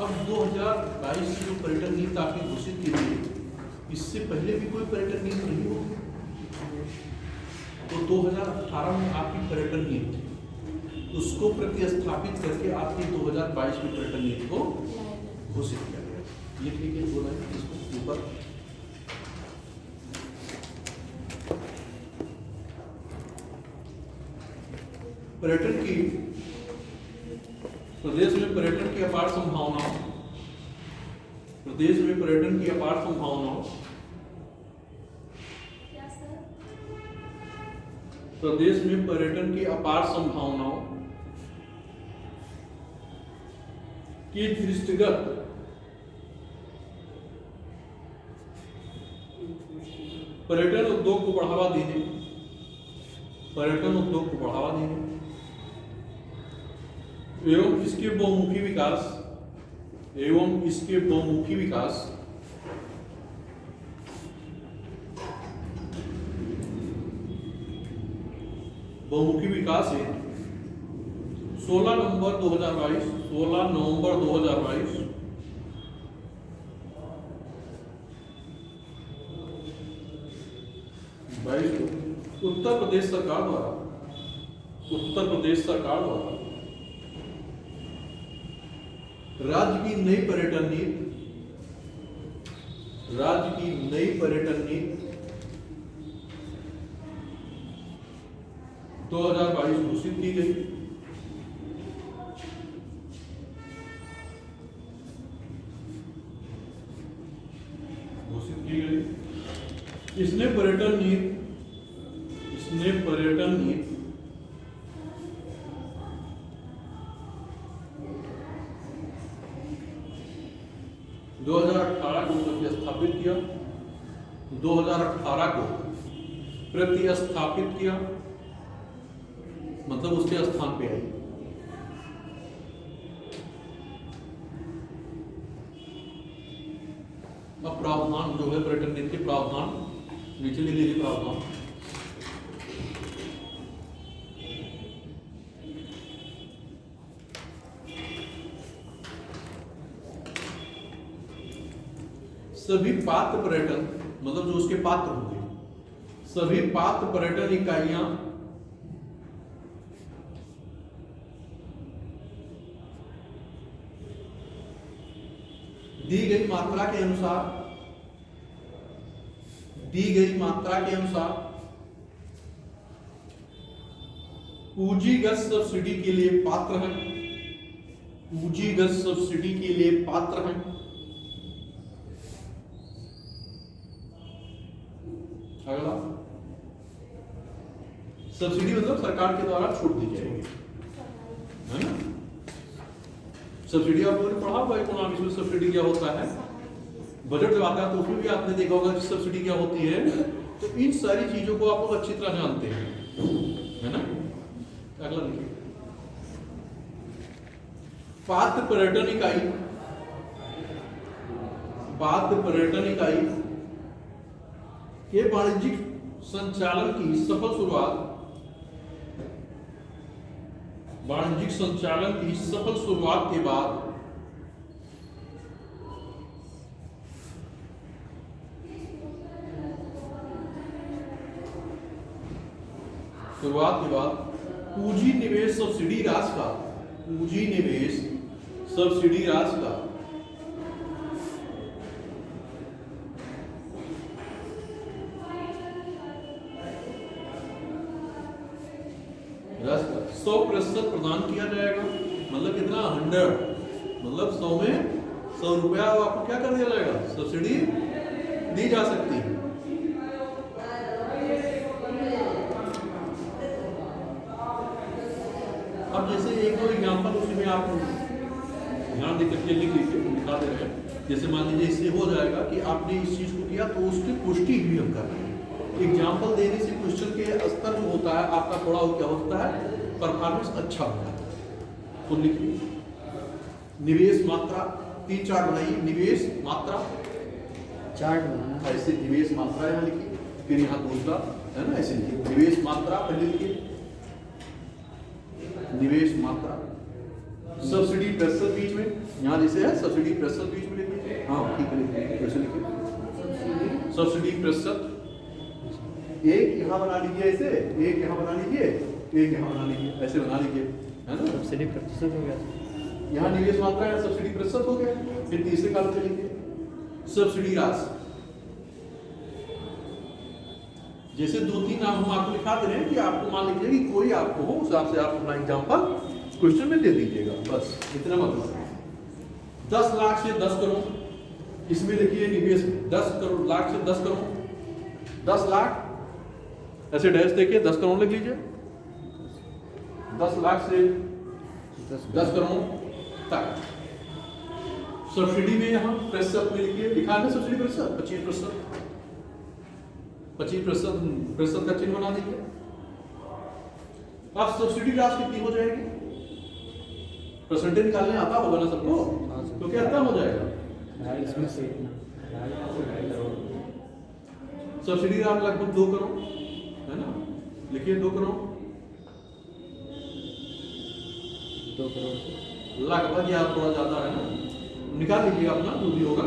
अब 2022 की जो पर्यटन नीति आपकी घोषित की गई, इससे पहले भी कोई पर्यटन नीति नहीं होगी। तो 2018 में आपकी पर्यटन नीति थी, उसको प्रतिस्थापित करके आपकी 2022 की पर्यटन नीति को घोषित किया गया। लिख लीजिए, बोला है इसको ऊपर। पर्यटन की प्रदेश में पर्यटन की अपार संभावनाओं, प्रदेश में पर्यटन की अपार संभावनाओं, प्रदेश में पर्यटन की अपार संभावनाओं के दृष्टिगत पर्यटन उद्योग को बढ़ावा देने, पर्यटन उद्योग को बढ़ावा देने एवं इसके बहुमुखी विकास, एवं इसके बहुमुखी विकास, बहुमुखी विकास है 16 नवंबर 2022 उत्तर प्रदेश सरकार द्वारा राज्य की नई पर्यटन नीति 2022 घोषित की गई। इसने पर्यटन नीति 2018 को प्रतिस्थापित किया, 2018 को प्रतिस्थापित किया, मतलब उसके स्थान पे आई। अब प्रावधान जो है पर्यटन नीति के प्रावधान नीचे ले लीजिए। प्रावधान सभी पात्र पर्यटन, मतलब जो उसके पात्र होंगे, सभी पात्र पर्यटन इकाइयां दी गई मात्रा के अनुसार पूंजीगत सब्सिडी के लिए पात्र हैं। अगला, सब्सिडी मतलब सरकार के द्वारा छूट दी जाएगी, है ना। सब्सिडी आप लोगों ने पढ़ा होगा इकोनॉमिक्स में, सब्सिडी क्या होता है। बजट जब आता है तो उसमें भी आपने देखा होगा कि सब्सिडी क्या होती है। तो इन सारी चीजों को आप लोग अच्छी तरह जानते हैं, है ना। अगला देखिए, पात्र पर्यटन इकाई के वाणिज्यिक संचालन की सफल शुरुआत के बाद पूंजी निवेश सब्सिडी राशि का रस का 100% प्रदान किया जाएगा। मतलब कितना 100, मतलब 100 में 100 रुपया आपको क्या कर दिया जाएगा, सब्सिडी दी जा सकती है। अब जैसे एक दो एग्जाम्पल उसी में आप ध्यान देकर के लिख लीजिए, दिखा दे रहे हैं। जैसे मान लीजिए इससे हो जाएगा कि आपने इस चीज को किया तो उसकी पुष्टि भी हम कर रहे हैं। एग्जाम्पल देने से क्वेश्चन के स्तर जो होता है आपका थोड़ा क्या होता है, परफॉर्मेंस अच्छा होता है। तो लिखिए निवेश मात्रा, 3 चार्ट बनाइए। निवेश मात्रा चार्ट बनाना, ऐसे निवेश मात्रा यहाँ लिखिए, फिर यहाँ दूसरा है ना, ऐसे लिखिए निवेश मात्रा पहले लिखिए, निवेश मात्रा, सब्सिडी प्रतिशत बीच में, यहाँ जैसे है सब्सिडी प्रतिशत बीच में लिख लीजिए। हाँ ठीक है, लिखिए कैसे लिखिए, सब्सिडी प्रतिशत एक यहाँ बना लीजिए, ऐसे एक यहाँ बना लीजिए, एक यहाँ बना लीजिए, ऐसे बना लीजिए, है ना। सब्सिडी प्रतिशत हो गया, यहाँ निवेश मात्रा है, सब्सिडी प्रतिशत हो गया। फिर तीसरे कालम पे लिखिए सब्सिडी राशि। जैसे 2-3 नाम हम आपको लिखा दे रहे हैं कि आपको मान लीजिए कि कोई आपको हो, उस हिसाब से आप अपना एग्जाम्पल क्वेश्चन में दे दीजिएगा, बस इतना मतलब। 10 लाख से 10 करोड़, इसमें लिखिए निवेश 10 करोड़ लाख से 10 करोड़, 10 लाख ऐसे डैश देखिए 10 करोड़ लिख लीजिए, 10 लाख से 10 करोड़ तक। सब्सिडी में यहाँ प्रतिशत में लिखिए, लिखा है ना सब्सिडी प्रतिशत 25%, 25% का चिन्ह बना दीजिए। अब सब्सिडी राशि कितनी हो जाएगी, परसेंटेज निकालने आता होगा ना सबको, तो क्या आता हो जाएगा, इसमें से सब्सिडी राशि लगभग 2 करोड़ है ना। लिखिए 2 करोड़, 2 करोड़ लगभग या थोड़ा ज्यादा है ना, निकाल लीजिएगा अपना जो भी होगा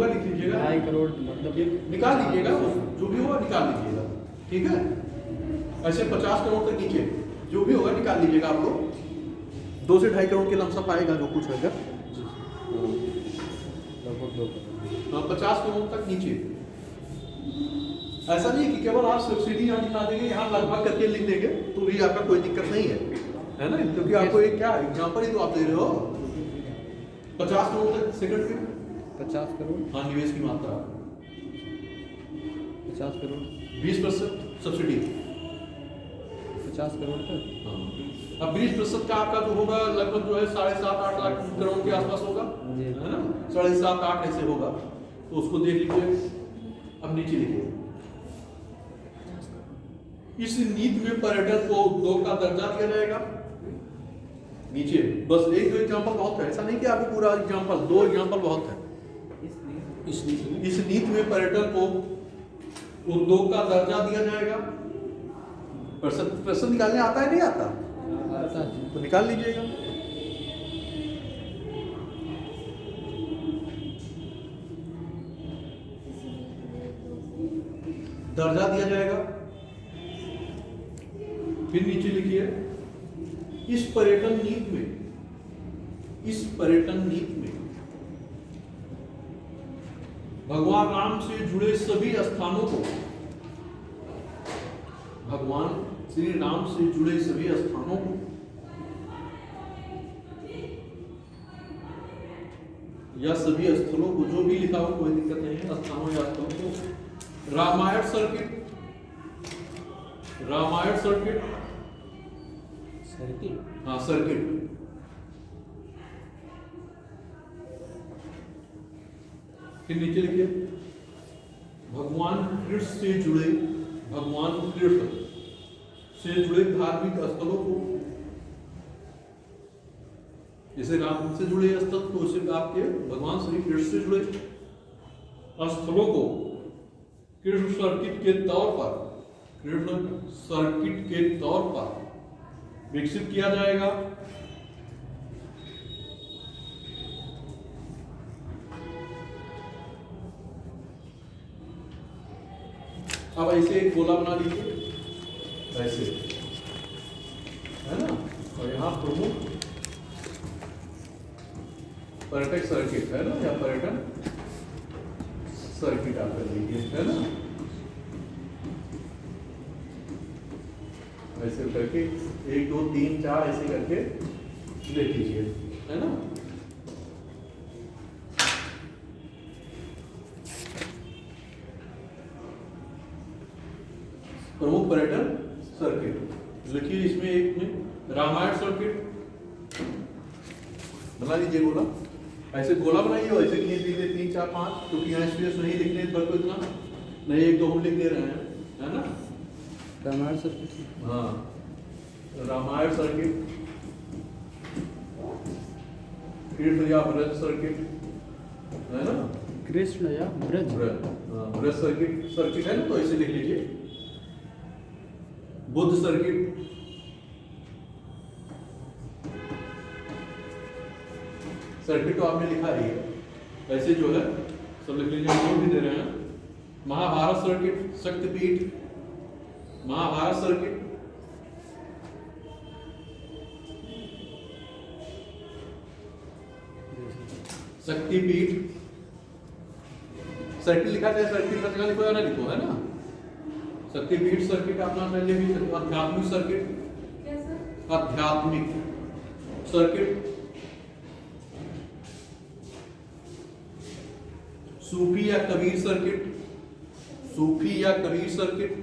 लिख लीजिएगा। 2.5 करोड़ मतलब निकाल लीजिएगा, जो भी होगा निकाल लीजिएगा, ठीक है। ऐसे 50 करोड़ तक नीचे जो भी होगा निकाल लीजिएगा आप लोग। 2 से 2.5 करोड़ के लमसम आएगा जो कुछ होगा, लगभग 2 करोड़ 50 करोड़ तक नीचे। ऐसा नहीं कि केवल आप सब्सिडी यहाँ दिखा देंगे, यहाँ लगभग करके लिख देंगे तो भी आपका कोई दिक्कत नहीं है ना, क्योंकि आपको एक क्या एग्जाम्पल ही तो आप दे रहे हो। 50 करोड़ तक सेकंड में 50 करोड़, हाँ निवेश की मात्रा 50 करोड़ 20% सब्सिडी, 50 करोड़ तक। हाँ। अब 20% का आपका जो होगा लगभग जो है 7.5-8 लाख करोड़ के आसपास होगा, है ना, 7.5-8 ऐसे होगा, तो उसको देख लीजिए। अब नीचे लिखिए इस नीति में पर्यटन को उद्योग का दर्जा दिया जाएगा। नीचे बस 1-2 एग्जाम्पल बहुत है, ऐसा नहीं कि आपको पूरा एग्जाम्पल, 2 एग्जाम्पल बहुत है। इस नीति में पर्यटन को उद्योग का दर्जा दिया जाएगा। प्रश्न निकालने आता है नहीं आता, तो निकाल लीजिएगा। दर्जा दिया जाएगा। फिर नीचे लिखिए इस पर्यटन नीति में भगवान राम से जुड़े सभी स्थानों को, भगवान श्री राम से जुड़े सभी स्थानों को, या सभी स्थलों को, जो भी लिखा हो कोई दिक्कत नहीं है, स्थानों या स्थलों को, Ramayana circuit, Ramayana circuit, circuit, हाँ सर्किट, फिर नीचे लिखिए भगवान कृष्ण से जुड़े, भगवान कृष्ण से जुड़े धार्मिक स्थलों को, जैसे राम से जुड़े स्थल तो उसे आपके भगवान श्री कृष्ण से जुड़े स्थलों को कृष्ण सर्किट के तौर पर, कृष्ण सर्किट के तौर पर विकसित किया जाएगा। अब ऐसे एक गोला बना लीजिए, ऐसे, है ना, और यहाँ प्रमुख पर्यटक सर्किट है ना, या पर्यटन सर्किट आप कर लीजिए, है ना, ऐसे करके 1 2 3 4 ऐसे करके लिख लीजिए, है ना। प्रमुख पर्यटन सर्किट लिखिए, इसमें एक में रामायण सर्किट बना लीजिए गोला, ऐसे गोला बनाइए और ऐसे खींच लीजिए 3 4 5, क्योंकि यहाँ स्पेस नहीं लिखने पर इतना नहीं, 1 2 हम लिख दे रहे हैं, है ना। रामायण सर्किट, हाँ रामायण सर्किट, कृष्ण या ब्रज सर्किट, है ना, कृष्ण या ब्रज, ब्रज सर्किट, सर्किट है ना, तो ऐसे लिख लीजिए। बुद्ध सर्किट, सर्किट तो आपने लिखा ही है, ऐसे जो है सब लिख लीजिए, हम भी दे रहे हैं। महाभारत सर्किट, शक्तिपीठ, महाभारत सर्किट, शक्तिपीठ, सर्किट लिखा जाए, सर्किट का जगह लिखो या ना लिखो, है ना। शक्तिपीठ सर्किट अपना पहले भी, आध्यात्मिक सर्किट, आध्यात्मिक सर्किट, सूफी या कबीर सर्किट, सूफी या कबीर सर्किट,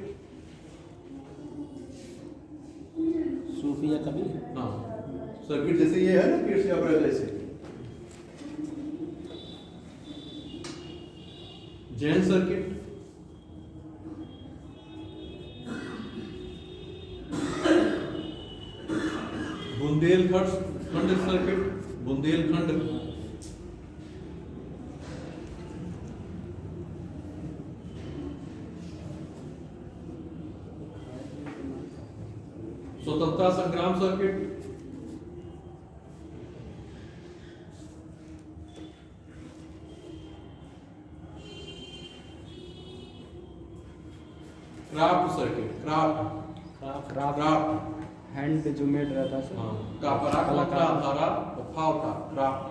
सूफी या कबीर, हाँ सर्किट जैसे ये है ना, कृष्ण या ब्रज ऐसे। जैन सर्किट, बुंदेलखंड सर्किट, बुंदेलखंड, स्वतंत्रता संग्राम circuit, craft circuit, craft craft hand पे जो मेड रहता है, हाँ, का पराकला धारा फावटा क्राफ्ट,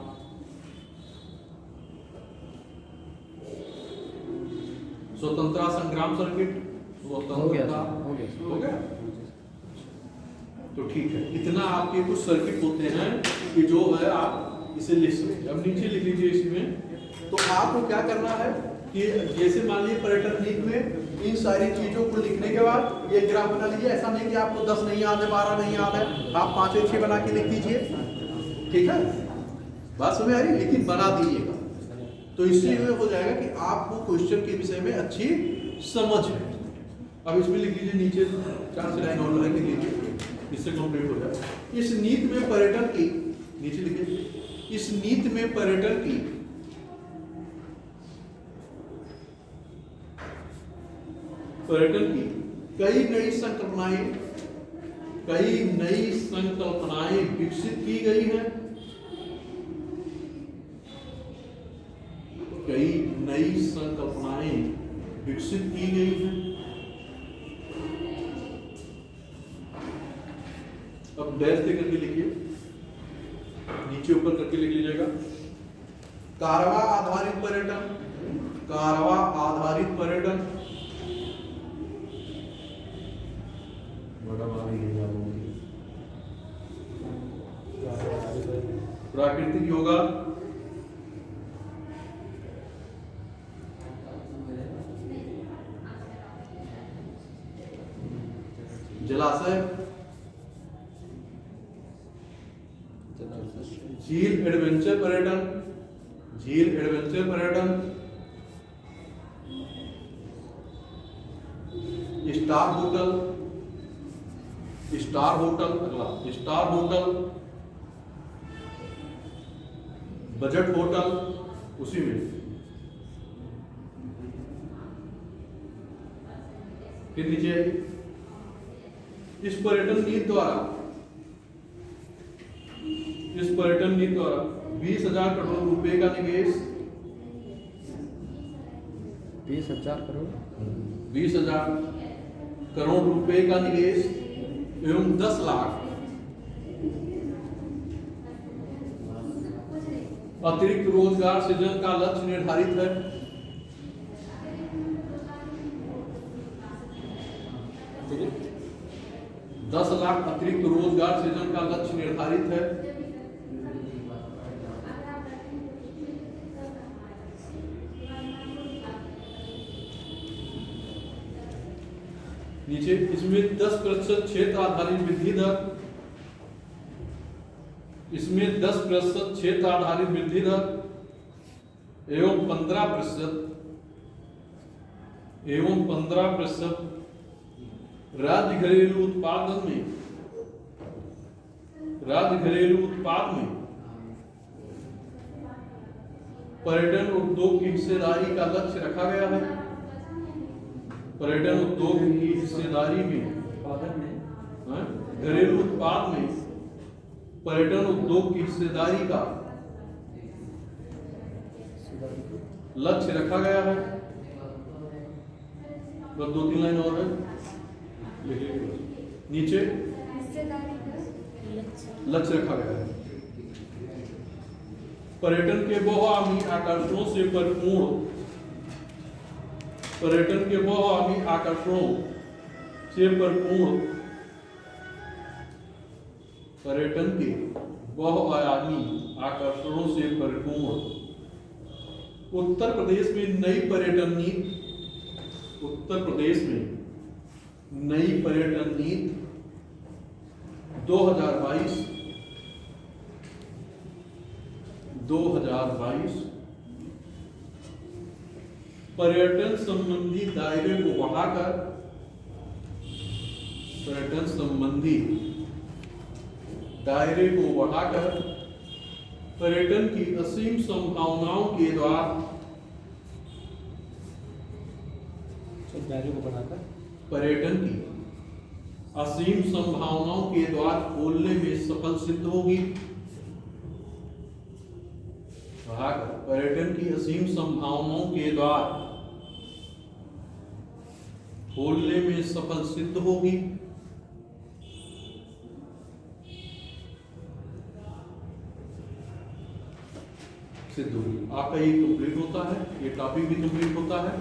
स्वतंत्रता संग्राम सर्किट, स्वतंत्रता हो गया। तो ठीक है, इतना आपके कुछ सर्किट होते हैं कि जो है आप इसे लिख सकते। अब नीचे लिख लीजिए इसमें। तो आपको क्या करना है कि जैसे मान लीजिए पर्यटन नीति में इन सारी चीजों को लिखने के बाद ये ग्राफ बना लीजिए। ऐसा नहीं कि आपको 10 नहीं याद है, 12 नहीं याद है, आप 5 6 बना के लिख दीजिए, ठीक है, बात समझ आ रही, लेकिन बना दीजिएगा। तो इससे हो जाएगा कि आपको क्वेश्चन के विषय में अच्छी समझ है। अब इसमें लिख लीजिए नीचे 4 लाइन और लिख लीजिए, इससे कंप्लीट हो जाए। इस नीति में पर्यटन की, नीचे लिखिए, इस नीति में पर्यटन की कई नई संकल्पनाएं विकसित की गई हैं, कई नई संकल्पनाएं विकसित की गई हैं। अब डैश दे करके लिखिए, नीचे ऊपर करके लिख लीजिएगा। कारवा आधारित पर्यटन, कारवा आधारित पर्यटन, प्राकृतिक योगा, जलाशय, झील एडवेंचर पर्यटन, झील एडवेंचर पर्यटन, स्टार होटल, स्टार होटल, अगला स्टार होटल, बजट होटल, उसी में फिर नीचे इस पर्यटन नीति द्वारा 20,000 करोड़ रुपए का निवेश, 20,000 करोड़ 20,000 करोड़ रुपए का निवेश एवं 10 लाख अतिरिक्त रोजगार सृजन का लक्ष्य निर्धारित है। अतिरिक्त 10 लाख अतिरिक्त रोजगार सृजन का लक्ष्य निर्धारित है। नीचे इसमें 10% क्षेत्र आधारित वृद्धि दर, इसमें 10% क्षेत्र आधारित वृद्धि दर एवं 15% राज्य घरेलू उत्पाद में पर्यटन उद्योग की हिस्सेदारी का लक्ष्य रखा गया है। पर्यटन उद्योग की हिस्सेदारी में घरेलू उत्पाद में पर्यटन उद्योग की हिस्सेदारी का लक्ष्य रखा गया है। बस 2-3 लाइन और है, नीचे लक्ष्य रखा गया है। पर्यटन के बहुआयामी आकर्षणों से परिपूर्ण, पर्यटन के बहुआयामी आकर्षणों से परिपूर्ण, पर्यटन के बहुआयामी आकर्षणों से परिपूर्ण उत्तर प्रदेश में नई पर्यटन नीति, उत्तर प्रदेश में नई पर्यटन नीति 2022 पर्यटन संबंधी दायरे को बढ़ाकर, पर्यटन संबंधी दायरे को बढ़ाकर पर्यटन की असीम संभावनाओं के द्वार, दायरे को बढ़ाकर पर्यटन की असीम संभावनाओं के द्वार खोलने में सफल सिद्ध होगी। बढ़ाकर पर्यटन की असीम संभावनाओं के द्वार खोलने में सफल सिद्ध होगी। सिद्ध होगी। आपका ये कंप्लीट होता है, ये टॉपिक भी कंप्लीट होता है।